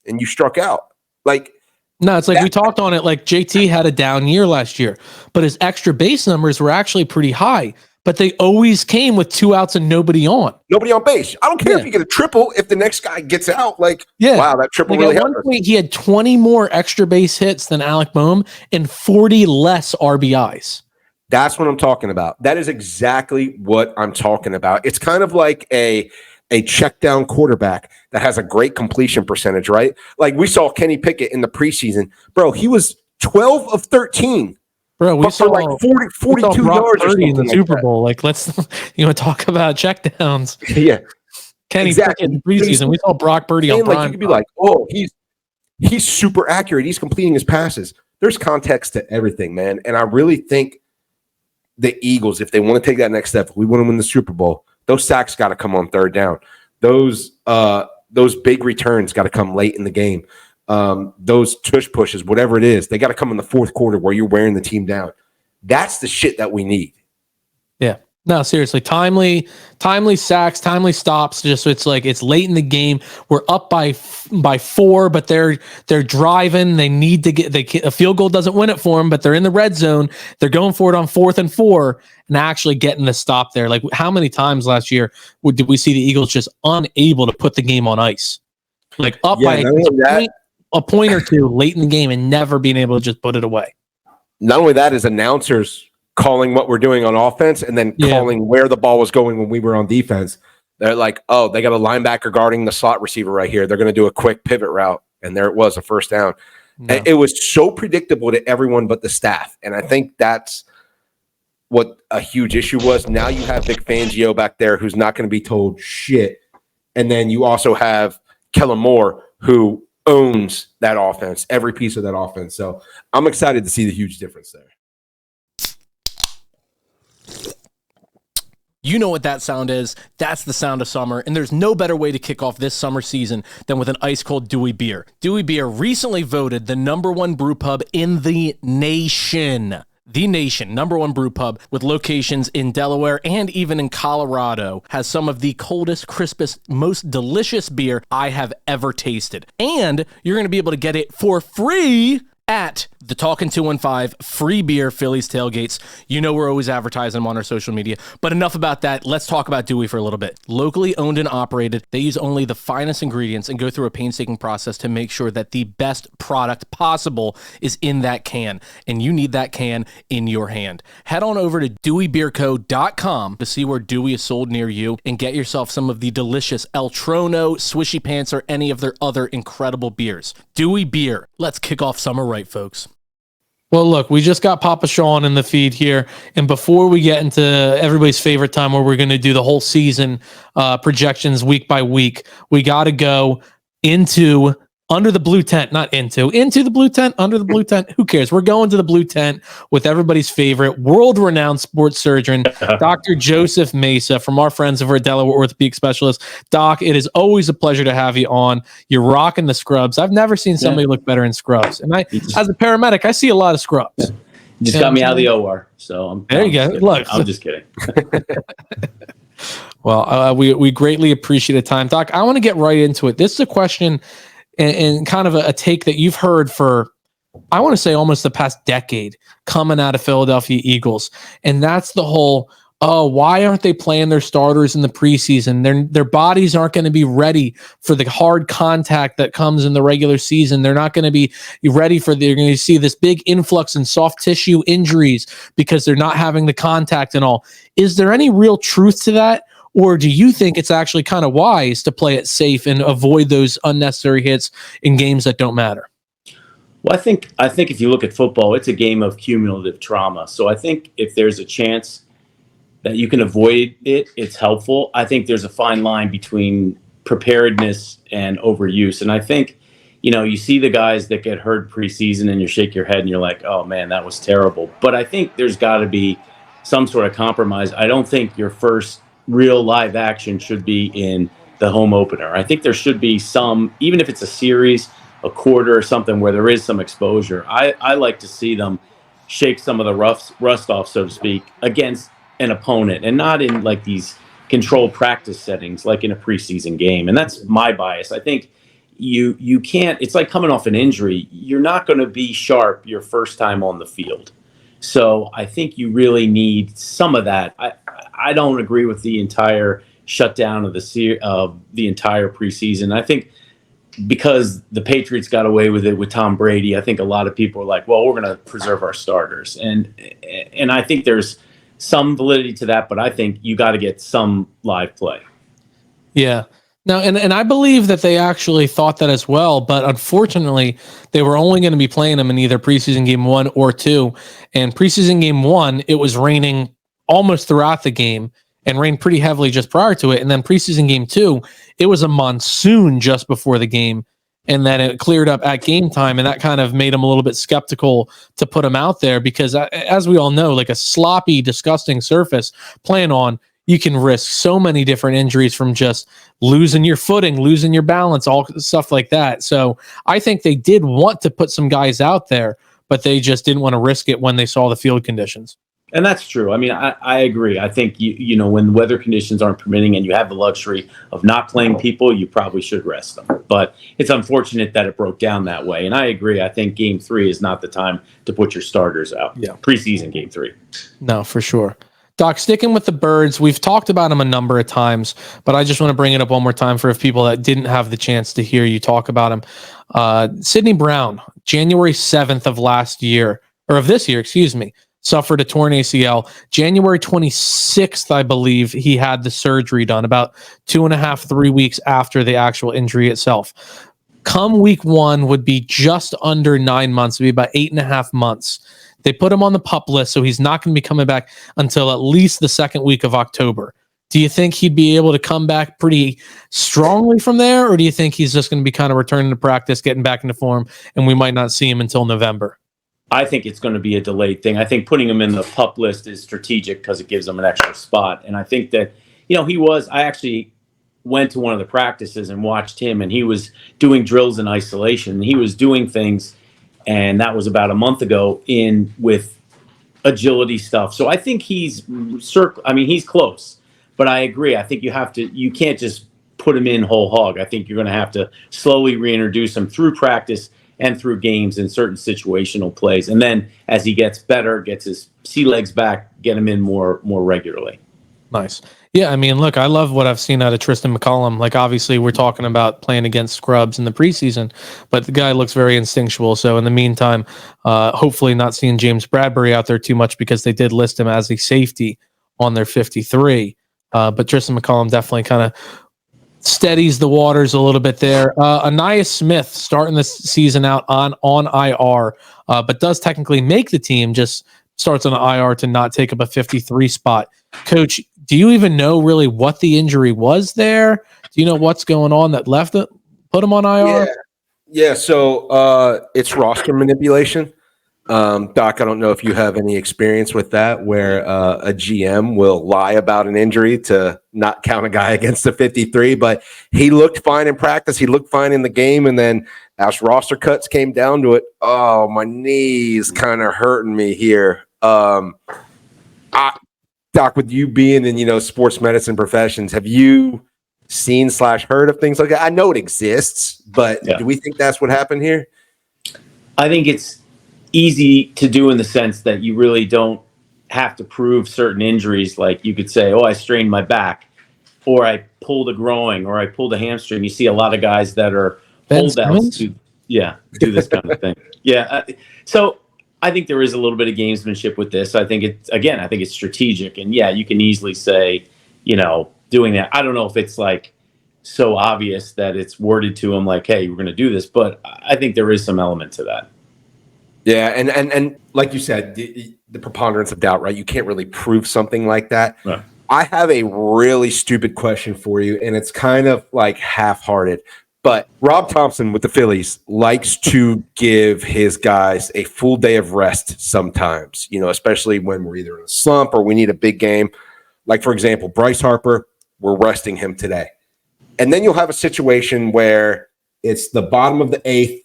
and you struck out? Like, no, it's like we talked on it. Like JT had a down year last year, but his extra base numbers were actually pretty high. But they always came with 2 outs and nobody on base. I don't care if you get a triple if the next guy gets out. Like, wow, that triple like really at one point he had 20 more extra base hits than Alec Boehm and 40 less RBIs. That's what I'm talking about. That is exactly what I'm talking about. It's kind of like a check down quarterback that has a great completion percentage, right? Like we saw Kenny Pickett in the preseason. Bro, he was 12 of 13. Bro, we saw like 42 yards in the Super Bowl. Like let's talk about check downs. Yeah. Kenny Pickett in the preseason. We saw Brock Purdy on prime. You could be like, oh, he's super accurate. He's completing his passes. There's context to everything, man. And I really think the Eagles, if they want to take that next step, if we want to win the Super Bowl, those sacks got to come on 3rd down. Those big returns got to come late in the game. Those tush pushes, whatever it is, they got to come in the 4th quarter where you're wearing the team down. That's the shit that we need. Yeah. No, seriously, timely sacks, timely stops. Just it's like it's late in the game. We're up by 4, but they're driving. They need to get a field goal doesn't win it for them, but they're in the red zone. They're going for it on 4th and 4 and actually getting the stop there. Like how many times last year did we see the Eagles just unable to put the game on ice? Like up by a point or 2 late in the game and never being able to just put it away. Not only that, is announcers calling what we're doing on offense and then calling where the ball was going when we were on defense. They're like, oh, they got a linebacker guarding the slot receiver right here. They're going to do a quick pivot route. And there it was, a 1st down. No. And it was so predictable to everyone but the staff. And I think that's what a huge issue was. Now you have Vic Fangio back there who's not going to be told shit. And then you also have Kellen Moore who owns that offense, every piece of that offense. So I'm excited to see the huge difference there. You know what that sound is. That's the sound of summer, and there's no better way to kick off this summer season than with an ice-cold Dewey beer. Dewey Beer recently voted the #1 brew pub in the nation. The nation, #1 brew pub with locations in Delaware and even in Colorado, has some of the coldest, crispest, most delicious beer I have ever tasted. And you're going to be able to get it for free at the Talkin 215 free beer Phillies tailgates. You know we're always advertising them on our social media, but enough about that. Let's talk about Dewey for a little bit. Locally owned and operated, they use only the finest ingredients and go through a painstaking process to make sure that the best product possible is in that can, and you need that can in your hand. Head on over to deweybeerco.com to see where Dewey is sold near you and get yourself some of the delicious El Trono, Swishy Pants, or any of their other incredible beers. Dewey Beer. Let's kick off summer right, folks. Well, look, we just got Papa Sean in the feed here. And before we get into everybody's favorite time where we're going to do the whole season projections week by week, we got to go into under the blue tent, not into the blue tent, under the blue tent. Who cares? We're going to the blue tent with everybody's favorite world-renowned sports surgeon, Dr. Joseph Mesa, from our friends over at Delaware Orthopaedic Specialists. Doc, it is always a pleasure to have you on. You're rocking the scrubs. I've never seen somebody look better in scrubs. And as a paramedic, I see a lot of scrubs. You just got me out of the OR, so there you go. Look, I'm just kidding. Well, we greatly appreciate the time, Doc. I want to get right into it. This is a question and kind of a take that you've heard for, I want to say, almost the past decade coming out of Philadelphia Eagles. And that's the whole, why aren't they playing their starters in the preseason? Their bodies aren't going to be ready for the hard contact that comes in the regular season. They're not going to be ready they're going to see this big influx in soft tissue injuries because they're not having the contact and all. Is there any real truth to that? Or do you think it's actually kind of wise to play it safe and avoid those unnecessary hits in games that don't matter? Well, I think if you look at football, it's a game of cumulative trauma. So I think if there's a chance that you can avoid it, it's helpful. I think there's a fine line between preparedness and overuse. And I think, you see the guys that get hurt preseason and you shake your head and you're like, oh man, that was terrible. But I think there's got to be some sort of compromise. I don't think your first real live action should be in the home opener. I think there should be some, even if it's a series, a quarter or something where there is some exposure. I like to see them shake some of the rust off, so to speak, against an opponent and not in like these controlled practice settings like in a preseason game. And that's my bias. I think you can't, it's like coming off an injury. You're not going to be sharp your first time on the field. So I think you really need some of that. I don't agree with the entire shutdown of the entire preseason. I think because the Patriots got away with it with Tom Brady, I think a lot of people are like, well, we're going to preserve our starters. And I think there's some validity to that, but I think you got to get some live play. Yeah. Now, and I believe that they actually thought that as well, but unfortunately, they were only going to be playing them in either preseason game 1 or 2. And preseason game 1, it was raining almost throughout the game and rained pretty heavily just prior to it. And then preseason game 2, it was a monsoon just before the game. And then it cleared up at game time. And that kind of made them a little bit skeptical to put them out there because, as we all know, like a sloppy, disgusting surface playing on, you can risk so many different injuries from just losing your footing, losing your balance, all stuff like that. So I think they did want to put some guys out there, but they just didn't want to risk it when they saw the field conditions. And that's true. I mean, I agree. I think, when weather conditions aren't permitting and you have the luxury of not playing people, you probably should rest them. But it's unfortunate that it broke down that way. And I agree. I think game 3 is not the time to put your starters out. Yeah. Preseason game 3. No, for sure. Doc, sticking with the Birds, we've talked about them a number of times, but I just want to bring it up one more time for people that didn't have the chance to hear you talk about him. Sidney Brown, January 7th of this year, suffered a torn ACL. January 26th, I believe, he had the surgery done about 2.5, 3 weeks after the actual injury itself. come week 1 would be just under 9 months. It'd be about 8.5 months. They put him on the PUP list, so he's not going to be coming back until at least the second week of October. Do you think he'd be able to come back pretty strongly from there, or do you think he's just going to be kind of returning to practice, getting back into form, and we might not see him until November? I think it's going to be a delayed thing. I think putting him in the PUP list is strategic because it gives him an extra spot. And I think that, I actually went to one of the practices and watched him, and he was doing drills in isolation. He was doing things, and that was about a month ago with agility stuff. So I think he's close. But I agree. I think you can't just put him in whole hog. I think you're going to have to slowly reintroduce him through practice and through games and certain situational plays. And then as he gets better, gets his sea legs back, get him in more regularly. Nice. Yeah, I mean, look, I love what I've seen out of Tristan McCollum. Like, obviously, we're talking about playing against scrubs in the preseason, but the guy looks very instinctual. So in the meantime, hopefully not seeing James Bradbury out there too much because they did list him as a safety on their 53. But Tristan McCollum definitely kind of steadies the waters a little bit there. Anais Smith starting this season out on IR, but does technically make the team, just starts on IR to not take up a 53 spot. Coach, do you even know really what the injury was there? Do you know what's going on that put him on IR? Yeah. So it's roster manipulation. Doc, I don't know if you have any experience with that, where a GM will lie about an injury to not count a guy against the 53, but he looked fine in practice. He looked fine in the game. And then as roster cuts came down to it, oh, my knee's kind of hurting me here. Doc, with you being in, sports medicine professions, have you seen / heard of things like that? I know it exists, but do we think that's what happened here? I think it's easy to do in the sense that you really don't have to prove certain injuries. Like you could say, I strained my back, or I pulled a groin, or I pulled a hamstring. You see a lot of guys that are holdouts do this kind of thing. Yeah. So I think there is a little bit of gamesmanship with this. I think it's strategic, and you can easily say, doing that. I don't know if it's like so obvious that it's worded to him like, hey, we're going to do this, but I think there is some element to that. Yeah, and like you said, the preponderance of doubt, right? You can't really prove something like that. Right. I have a really stupid question for you, and it's kind of like half-hearted. But Rob Thompson with the Phillies likes to give his guys a full day of rest sometimes, especially when we're either in a slump or we need a big game. Like, for example, Bryce Harper, we're resting him today. And then you'll have a situation where it's the bottom of the 8th,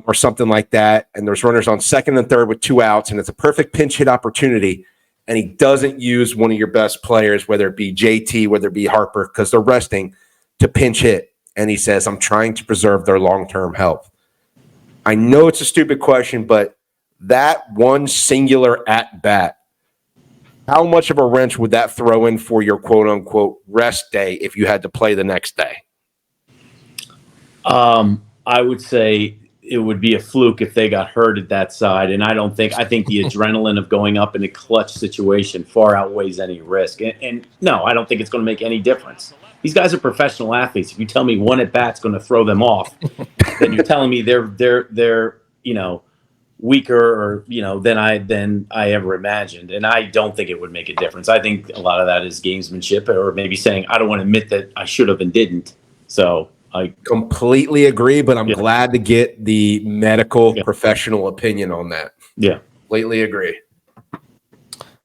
or something like that, and there's runners on second and third with 2 outs, and it's a perfect pinch hit opportunity, and he doesn't use one of your best players, whether it be JT, whether it be Harper, because they're resting, to pinch hit, and he says, I'm trying to preserve their long-term health. I know it's a stupid question, but that one singular at-bat, how much of a wrench would that throw in for your quote-unquote rest day if you had to play the next day? I would say it would be a fluke if they got hurt at that side. And I think the adrenaline of going up in a clutch situation far outweighs any risk. And no, I don't think it's going to make any difference. These guys are professional athletes. If you tell me one at bat's going to throw them off, then you're telling me they're weaker or than I ever imagined. And I don't think it would make a difference. I think a lot of that is gamesmanship, or maybe saying I don't want to admit that I should have and didn't. So I completely agree, but I'm glad to get the medical professional opinion on that. Yeah. Completely agree.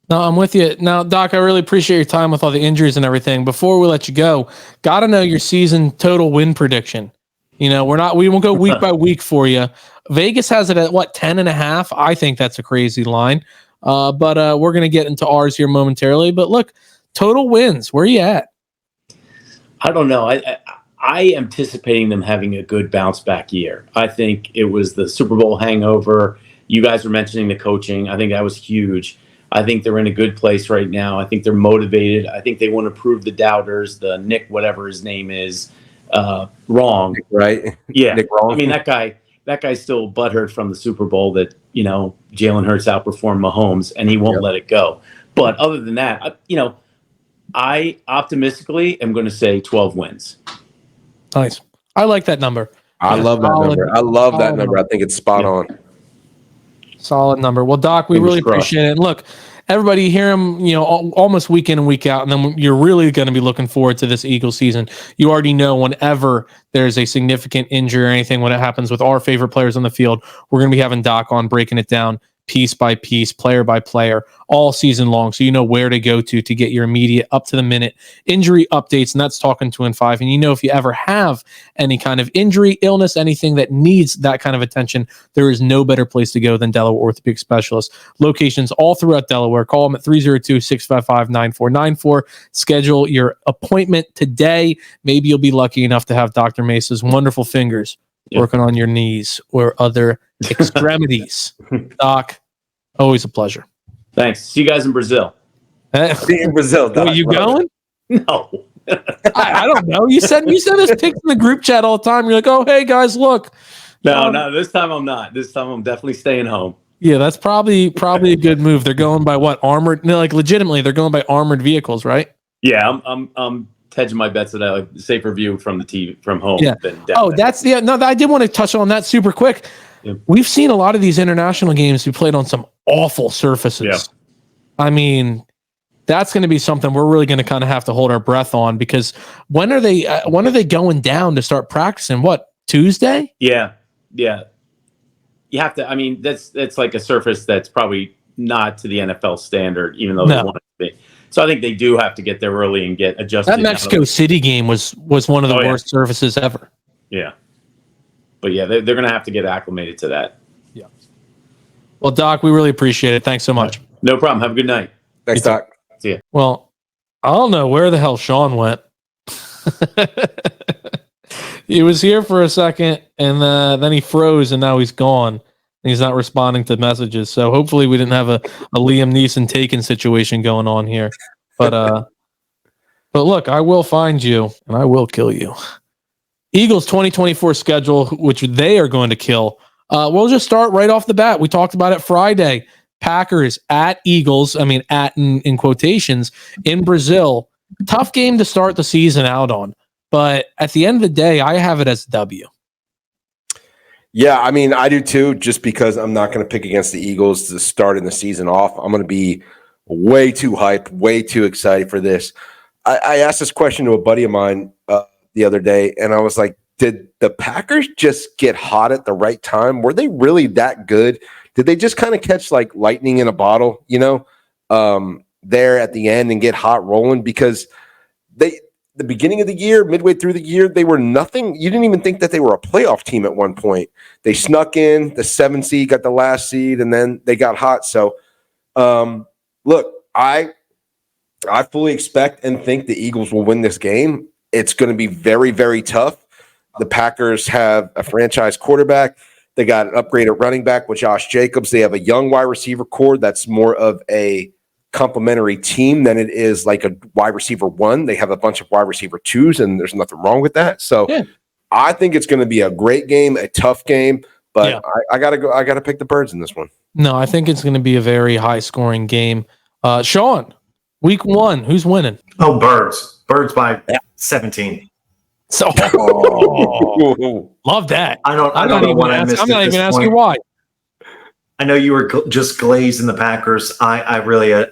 No, I'm with you. Now, Doc, I really appreciate your time with all the injuries and everything. Before we let you go, got to know your season total win prediction. We won't go week by week for you. Vegas has it at 10.5. I think that's a crazy line. But we're going to get into ours here momentarily. But look, total wins, where are you at? I don't know. I anticipating them having a good bounce back year. I think it was the Super Bowl hangover. You guys were mentioning the coaching. I think that was huge. I think they're in a good place right now. I think they're motivated. I think they want to prove the doubters, the Nick, whatever his name is, wrong. Nick, right? Yeah. Nick wrong. I mean, that guy's still butthurt from the Super Bowl that, Jalen Hurts outperformed Mahomes, and he won't let it go. But other than that, I optimistically am going to say 12 wins. Nice. I like that number. I love that number. I love that number. I think it's spot on. Solid number. Well, Doc, we really appreciate it. And look, everybody, you hear him, almost week in and week out, and then you're really going to be looking forward to this Eagles season. You already know whenever there's a significant injury or anything, when it happens with our favorite players on the field, we're going to be having Doc on, breaking it down piece by piece, player by player, all season long. So you know where to go to get your immediate up to the minute injury updates. And that's Talking 2 and 5. And if you ever have any kind of injury, illness, anything that needs that kind of attention, there is no better place to go than Delaware Orthopaedic Specialists. Locations all throughout Delaware. Call them at 302-655-9494. Schedule your appointment today. Maybe you'll be lucky enough to have Dr. Mesa's wonderful fingers working on your knees or other extremities. Doc, always a pleasure. Thanks. See you guys in Brazil. See you in Brazil. Doc. Are you going? No. I don't know. You send us pics in the group chat all the time. You're like, oh, hey guys, look. No, this time I'm not. This time I'm definitely staying home. Yeah, that's probably a good move. They're going by what? Armored? No, like legitimately, they're going by armored vehicles, right? Yeah, I'm hedging my bets that I like safer view from the TV from home. Yeah. Than down there. I did want to touch on that super quick. Yeah. We've seen a lot of these international games be played on some awful surfaces. Yeah. I mean, that's going to be something we're really going to kind of have to hold our breath on, because when are they going down to start practicing? What, Tuesday? Yeah. You have to. I mean, that's like a surface that's probably not to the NFL standard, even though they want it to be. So I think they do have to get there early and get adjusted. That Mexico City game was one of the worst surfaces ever. Yeah. But yeah, they're going to have to get acclimated to that. Yeah. Well, Doc, we really appreciate it. Thanks so much. No problem. Have a good night. Thanks, Doc. See ya. Well, I don't know where the hell Sean went. He was here for a second, and then he froze, and now he's gone. He's not responding to messages. So hopefully we didn't have a Liam Neeson Taken situation going on here. But look, I will find you and I will kill you. Eagles 2024 schedule, which they are going to kill. We'll just start right off the bat. We talked about it Friday. Packers at Eagles. I mean, at in quotations, in Brazil. Tough game to start the season out on. But at the end of the day, I have it as a W. Yeah, I mean, I do too, just because I'm not going to pick against the Eagles to start in the season off. I'm going to be way too hyped, way too excited for this. I asked this question to a buddy of mine the other day, and I was like, did the Packers just get hot at the right time? Were they really that good? Did they just kind of catch like lightning in a bottle, there at the end and get hot rolling? Because the beginning of the year, midway through the year, they were nothing. You didn't even think that they were a playoff team at one point. They snuck in the 7th seed, got the last seed, and then they got hot. So, look, I fully expect and think the Eagles will win this game. It's going to be very, very tough. The Packers have a franchise quarterback. They got an upgraded running back with Josh Jacobs. They have a young wide receiver core that's more of a complementary team than it is like a wide receiver 1. They have a bunch of wide receiver 2s, and there's nothing wrong with that. So I think it's going to be a great game, a tough game, but I gotta pick the Birds in this one. No, I think it's going to be a very high scoring game. Sean, week 1, who's winning? Oh, Birds by 17. So love that. I'm not even asking why. I know you were just glazed in the Packers. I really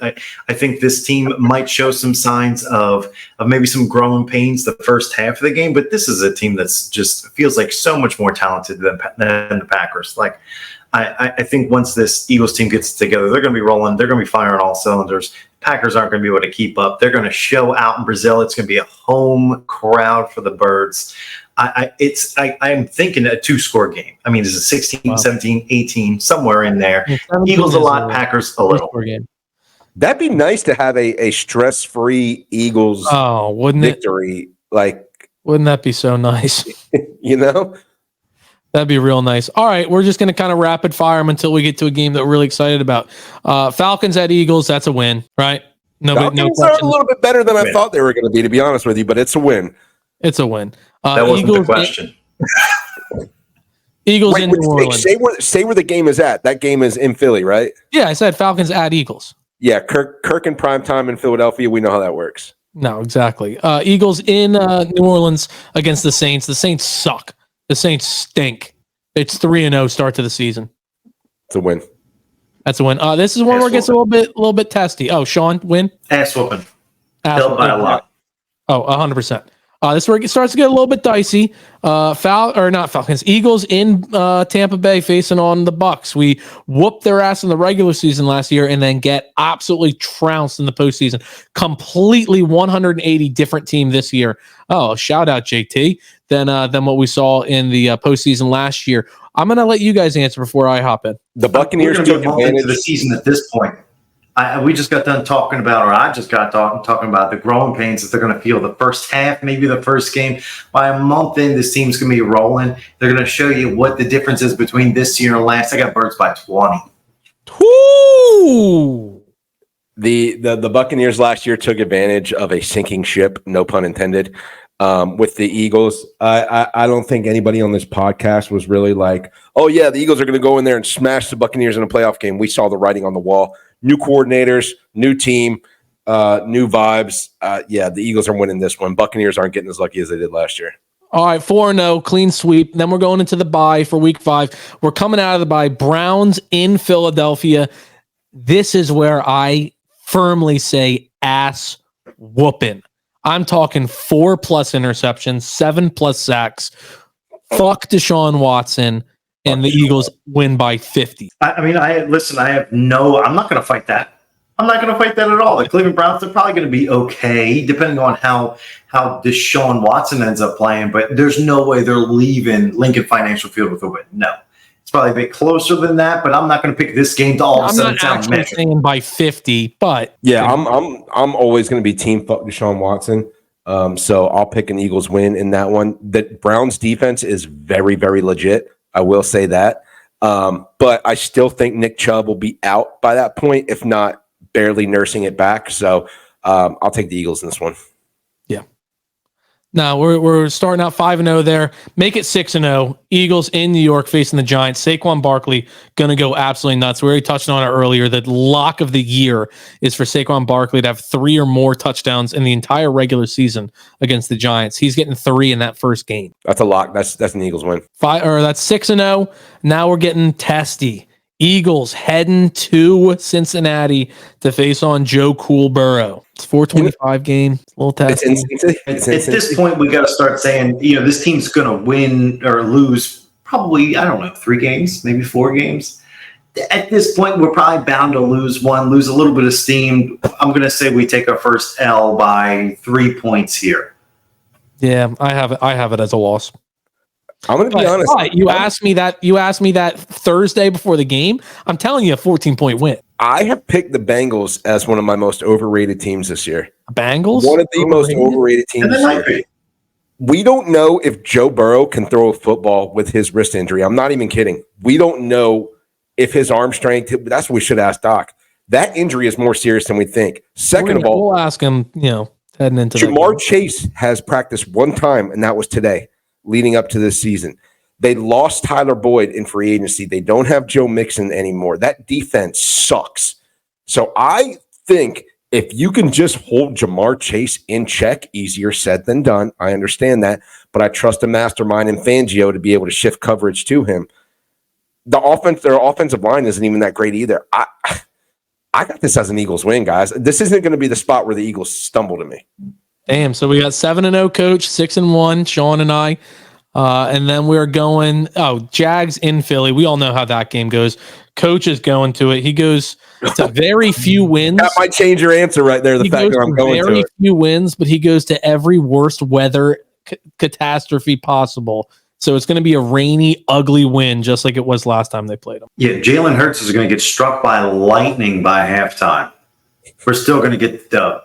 think this team might show some signs of maybe some growing pains the first half of the game, but this is a team that's just feels like so much more talented than the Packers. Like I think once this Eagles team gets together, they're going to be rolling. They're going to be firing all cylinders. Packers aren't going to be able to keep up. They're going to show out in Brazil. It's going to be a home crowd for the Birds. I'm thinking a 2-score game. I mean, it's a 16, 17, 18, somewhere in there. Eagles a lot, Packers a little. That'd be nice to have a stress-free Eagles victory. Wouldn't that be so nice? That'd be real nice. All right, we're just going to kind of rapid fire them until we get to a game that we're really excited about. Falcons at Eagles, that's a win, right? Falcons are a little bit better than I thought they were going to be, to be honest with you, but it's a win. It's a win. That wasn't the question. Eagles in New Orleans. Say where the game is at. That game is in Philly, right? Yeah, I said Falcons at Eagles. Yeah, Kirk in primetime in Philadelphia. We know how that works. No, exactly. Eagles in New Orleans against the Saints. The Saints suck. The Saints stink. It's 3-0 start to the season. It's a win. That's a win. This is one where it gets a little bit testy. Oh, Sean, win? Ass whooping. Held by a lot. Oh, 100%. This is where it starts to get a little bit dicey. Not Falcons. Eagles in Tampa Bay facing on the Bucks. We whooped their ass in the regular season last year and then get absolutely trounced in the postseason. Completely 180 different team this year. Oh, shout out JT than what we saw in the postseason last year. I'm going to let you guys answer before I hop in. The Buccaneers took advantage of the season at this point. We just got done talking about, or I just got talking about the growing pains that they're going to feel the first half, maybe the first game. By a month in, this team's going to be rolling. They're going to show you what the difference is between this year and last. I got Birds by 20. Woo! The Buccaneers last year took advantage of a sinking ship, no pun intended, with the Eagles. I don't think anybody on this podcast was really like, oh, yeah, the Eagles are going to go in there and smash the Buccaneers in a playoff game. We saw the writing on the wall. New coordinators, new team, new vibes. The Eagles are winning this one. Buccaneers aren't getting as lucky as they did last year. All right, 4-0, clean sweep. Then we're going into the bye for week 5. We're coming out of the bye. Browns in Philadelphia. This is where I firmly say ass whooping. I'm talking 4+ interceptions, 7+ sacks. Fuck Deshaun Watson. And the Eagles win by 50. I'm not going to fight that. I'm not going to fight that at all. The Cleveland Browns, they're probably going to be okay, depending on how Deshaun Watson ends up playing. But there's no way they're leaving Lincoln Financial Field with a win. No. It's probably a bit closer than that, but I'm not going to pick this game to all of a sudden sound measured. I'm saying by 50, but yeah, I'm always going to be team fuck Deshaun Watson. So I'll pick an Eagles win in that one. The Browns defense is very, very legit. I will say that. But I still think Nick Chubb will be out by that point, if not barely nursing it back. So I'll take the Eagles in this one. Yeah. Now we're starting out 5-0 there. Make it 6-0. Eagles in New York facing the Giants. Saquon Barkley going to go absolutely nuts. We already touched on it earlier. The lock of the year is for Saquon Barkley to have 3 or more touchdowns in the entire regular season against the Giants. He's getting 3 in that first game. That's a lock. That's an Eagles win. That's 6-0. Now we're getting testy. Eagles heading to Cincinnati to face on Joe Cool Burrow. It's 4:25 game. It's a little testy. At this point, we got to start saying, this team's going to win or lose probably, 3 games, maybe 4 games. At this point, we're probably bound to lose one, lose a little bit of steam. I'm going to say we take our first L by 3 points here. Yeah, I have it as a loss. I'm going to be honest. You asked me that Thursday before the game. I'm telling you, a 14-point win. I have picked the Bengals as one of my most overrated teams this year. Bengals? One of the most overrated teams this year. We don't know if Joe Burrow can throw a football with his wrist injury. I'm not even kidding. We don't know if his arm strength, that's what we should ask Doc. That injury is more serious than we think. Second of all, we'll ask him, heading into Jamar Chase has practiced one time, and that was today, leading up to this season. They lost Tyler Boyd in free agency. They don't have Joe Mixon anymore. That defense sucks. So I think if you can just hold Jamar Chase in check, easier said than done. I understand that, but I trust a mastermind in Fangio to be able to shift coverage to him. Their offensive line isn't even that great either. I got this as an Eagles win, guys. This isn't going to be the spot where the Eagles stumble to me. Damn. So we got 7-0 coach, 6-1, Sean and I. And then we're going, Jags in Philly. We all know how that game goes. Coach is going to it. He goes to very few wins. That might change your answer right there. The fact that I'm going to it. Very few wins, but he goes to every worst weather catastrophe possible. So it's going to be a rainy, ugly win, just like it was last time they played him. Yeah, Jalen Hurts is going to get struck by lightning by halftime. We're still going to get the dub.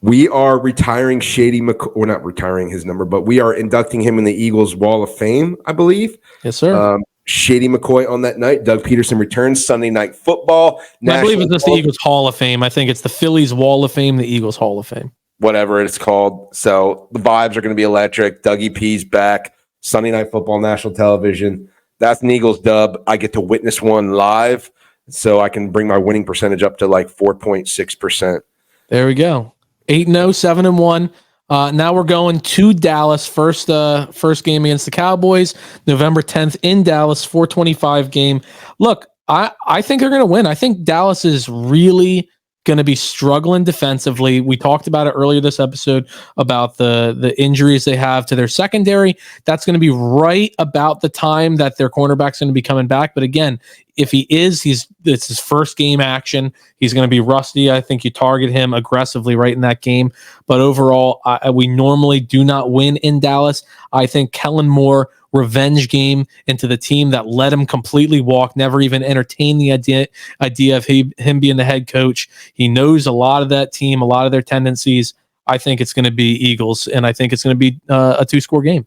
We are retiring Shady McCoy. We're not retiring his number, but we are inducting him in the Eagles Wall of Fame, I believe. Yes, sir. Shady McCoy on that night. Doug Peterson returns Sunday Night Football. I believe it's just the Eagles Hall of Fame. I think it's the Phillies Wall of Fame, the Eagles Hall of Fame. Whatever it's called. So the vibes are going to be electric. Dougie P's back. Sunday Night Football, national television. That's an Eagles dub. I get to witness one live, so I can bring my winning percentage up to like 4.6%. There we go. 8-0, 7-1. Now we're going to Dallas. First game against the Cowboys, November 10th in Dallas, 4:25 game. Look, I think they're going to win. I think Dallas is really going to be struggling defensively. We talked about it earlier this episode about the injuries they have to their secondary. That's going to be right about the time that their cornerback's going to be coming back. But again, if he is, it's his first game action. He's going to be rusty. I think you target him aggressively right in that game. But overall, we normally do not win in Dallas. I think Kellen Moore revenge game into the team that let him completely walk, never even entertain the idea of him being the head coach. He knows a lot of that team, a lot of their tendencies. I think it's going to be Eagles, and I think it's going to be a 2-score game.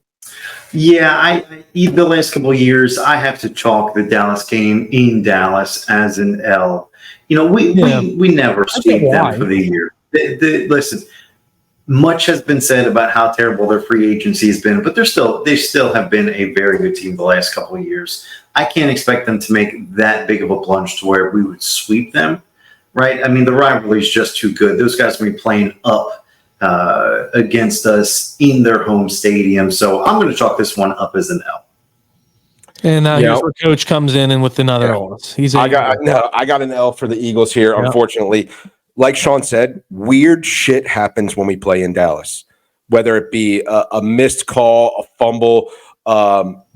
Yeah, the last couple of years, I have to chalk the Dallas game in Dallas as an L. We never sweep them for the year. Listen, much has been said about how terrible their free agency has been, but they still have been a very good team the last couple of years. I can't expect them to make that big of a plunge to where we would sweep them, right? I mean, the rivalry is just too good. Those guys will be playing up against us in their home stadium. So I'm going to chalk this one up as an L. And here's where coach comes in and with another loss. I got an L for the Eagles here, unfortunately. Like Sean said, weird shit happens when we play in Dallas, whether it be a missed call, a fumble,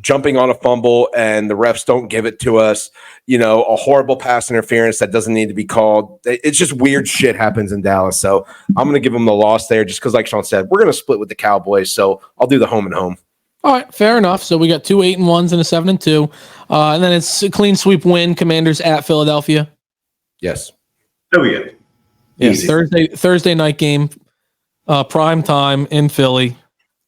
jumping on a fumble, and the refs don't give it to us, a horrible pass interference that doesn't need to be called. It's just weird shit happens in Dallas. So I'm going to give them the loss there just because, like Sean said, we're going to split with the Cowboys. So I'll do the home and home. All right, fair enough. So we got 2 8-1s and a 7-2. And then it's a clean sweep win, Commanders at Philadelphia. Yes. There we go. Yeah, Thursday night game, prime time in Philly.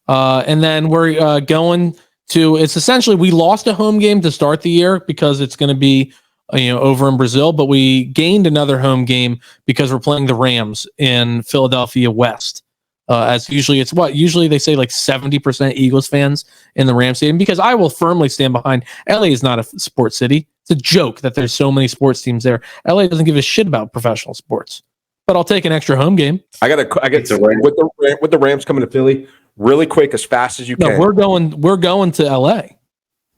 And then we're going to, it's essentially, we lost a home game to start the year because it's going to be, over in Brazil, but we gained another home game because we're playing the Rams in Philadelphia West. As usually they say like 70% Eagles fans in the Rams stadium, because I will firmly stand behind LA is not a sports city. It's a joke that there's so many sports teams there. LA doesn't give a shit about professional sports. But I'll take an extra home game. I get with the Rams coming to Philly really quick, as fast as you can. No, we're going to LA.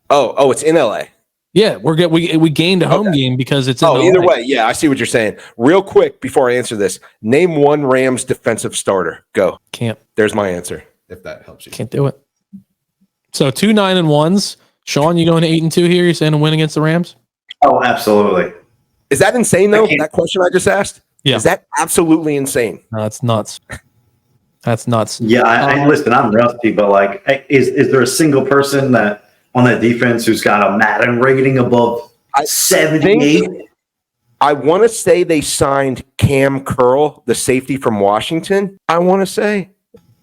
Oh, it's in LA. Yeah, we gained a home game because it's in LA. Either way, yeah, I see what you're saying. Real quick before I answer this, name one Rams defensive starter. Go. Can't. There's my answer. If that helps you. Can't do it. So 2 9-1s. Sean, you going to 8-2 here? You're saying a win against the Rams? Oh, absolutely. Is that insane though? That question I just asked. Yeah. Is that absolutely insane? No, that's nuts. That's nuts. Yeah, I listen, I'm rusty, but is there a single person that on that defense who's got a Madden rating above 78? I want to say they signed Cam Curl, the safety from Washington. I want to say,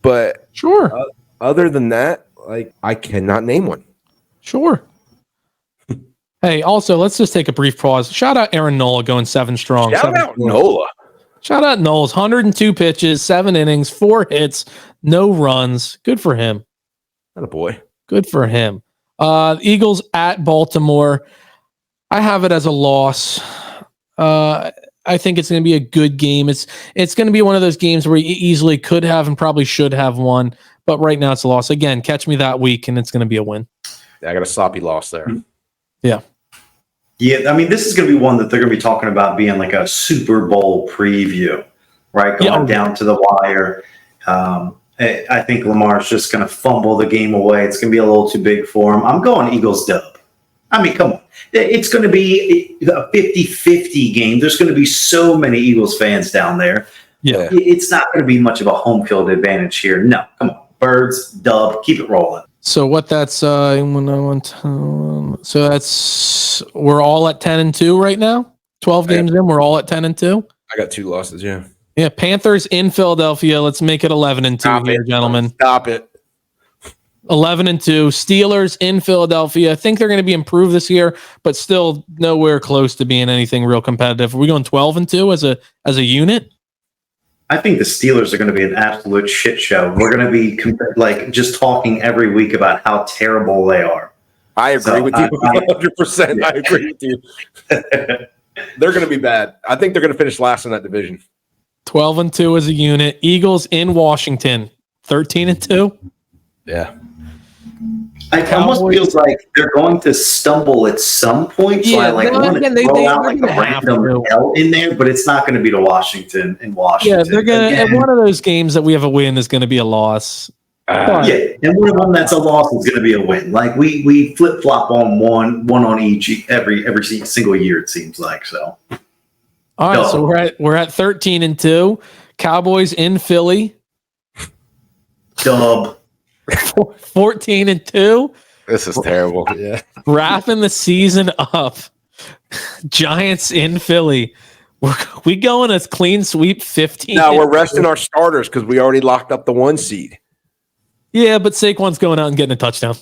but sure. Other than that, I cannot name one. Sure. Hey, also, let's just take a brief pause. Shout out Aaron Nola going 7 strong. Shout out Nola. Shout out Knowles. 102 pitches, 7 innings, 4 hits, no runs. Good for him. Not a boy. Good for him. Eagles at Baltimore. I have it as a loss. I think it's going to be a good game. It's going to be one of those games where you easily could have and probably should have won, but right now it's a loss. Again, catch me that week, and it's going to be a win. Yeah, I got a sloppy loss there. Yeah. Yeah, I mean, this is going to be one that they're going to be talking about being like a Super Bowl preview, right? Going down to the wire. I think Lamar's just going to fumble the game away. It's going to be a little too big for him. I'm going Eagles dub. I mean, come on. It's going to be a 50-50 game. There's going to be so many Eagles fans down there. Yeah. It's not going to be much of a home field advantage here. No, come on. Birds, dub, keep it rolling. So what that's so that's we're all at 10-2 right now. 12 games in, we're all at 10-2. I got 2 losses, yeah. Yeah, Panthers in Philadelphia. Let's make it 11-2 here, gentlemen. Stop it. 11-2. Steelers in Philadelphia. I think they're going to be improved this year, but still nowhere close to being anything real competitive. Are we going 12-2 as a unit? I think the Steelers are going to be an absolute shit show. We're going to be just talking every week about how terrible they are. I agree with you 100%. I agree with you. They're going to be bad. I think they're going to finish last in that division. 12-2 as a unit. Eagles in Washington. 13-2. Yeah. It almost feels like they're going to stumble at some point. So I want to throw out like a random L in there, but it's not going to be to Washington in Washington. Yeah, they're going to, and one of those games that we have a win is going to be a loss. And one of them that's a loss is going to be a win. Like we flip flop on one on each every single year, it seems like. So, all right, so we're at 13-2. Cowboys in Philly. Dub. 14-2. This is terrible. Yeah. Wrapping the season up. Giants in Philly. We going a clean sweep 15. No, we're resting our starters because we already locked up the 1 seed. Yeah, but Saquon's going out and getting a touchdown.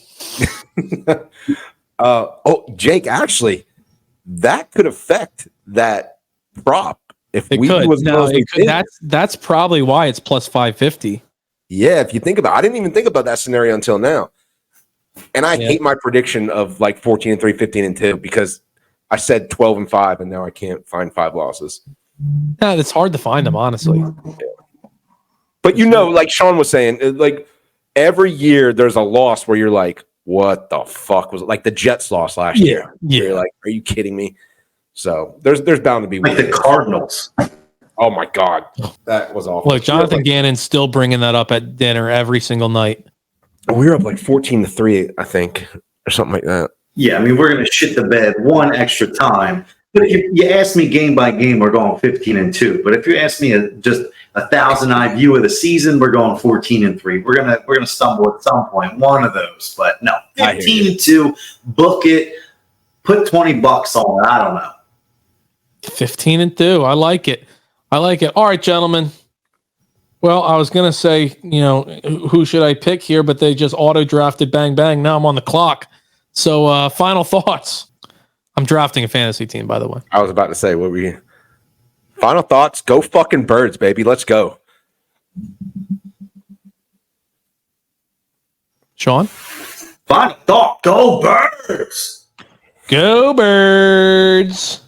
Jake, actually, that could affect that prop. If it could. No, it could. That's probably why it's plus 550. Yeah, if you think about it, I didn't even think about that scenario until now. And I hate my prediction of like 14-3, 15-2 because I said 12-5 and now I can't find 5 losses. No, it's hard to find them, honestly. Yeah. But like Sean was saying, like every year there's a loss where you're like, what the fuck was it? Like the Jets lost last year. Yeah. You're like, are you kidding me? So there's bound to be like the Cardinals. Oh my God, that was awful. Look, Jonathan Gannon's still bringing that up at dinner every single night. We were up like 14-3, I think, or something like that. Yeah, I mean, we're going to shit the bed one extra time. But if you ask me game by game, we're going 15-2. But if you ask me just a 1,000-eye view of the season, we're going 14-3. We're gonna stumble at some point, one of those. But no, 15-2. Book it. Put $20 on it. I don't know. 15-2. I like it. All right, gentlemen. Well, I was going to say, who should I pick here, but they just auto-drafted bang, bang. Now I'm on the clock. So final thoughts. I'm drafting a fantasy team, by the way. I was about to say, what were you? Final thoughts? Go fucking Birds, baby. Let's go. Sean? Final thought. Go Birds. Go Birds.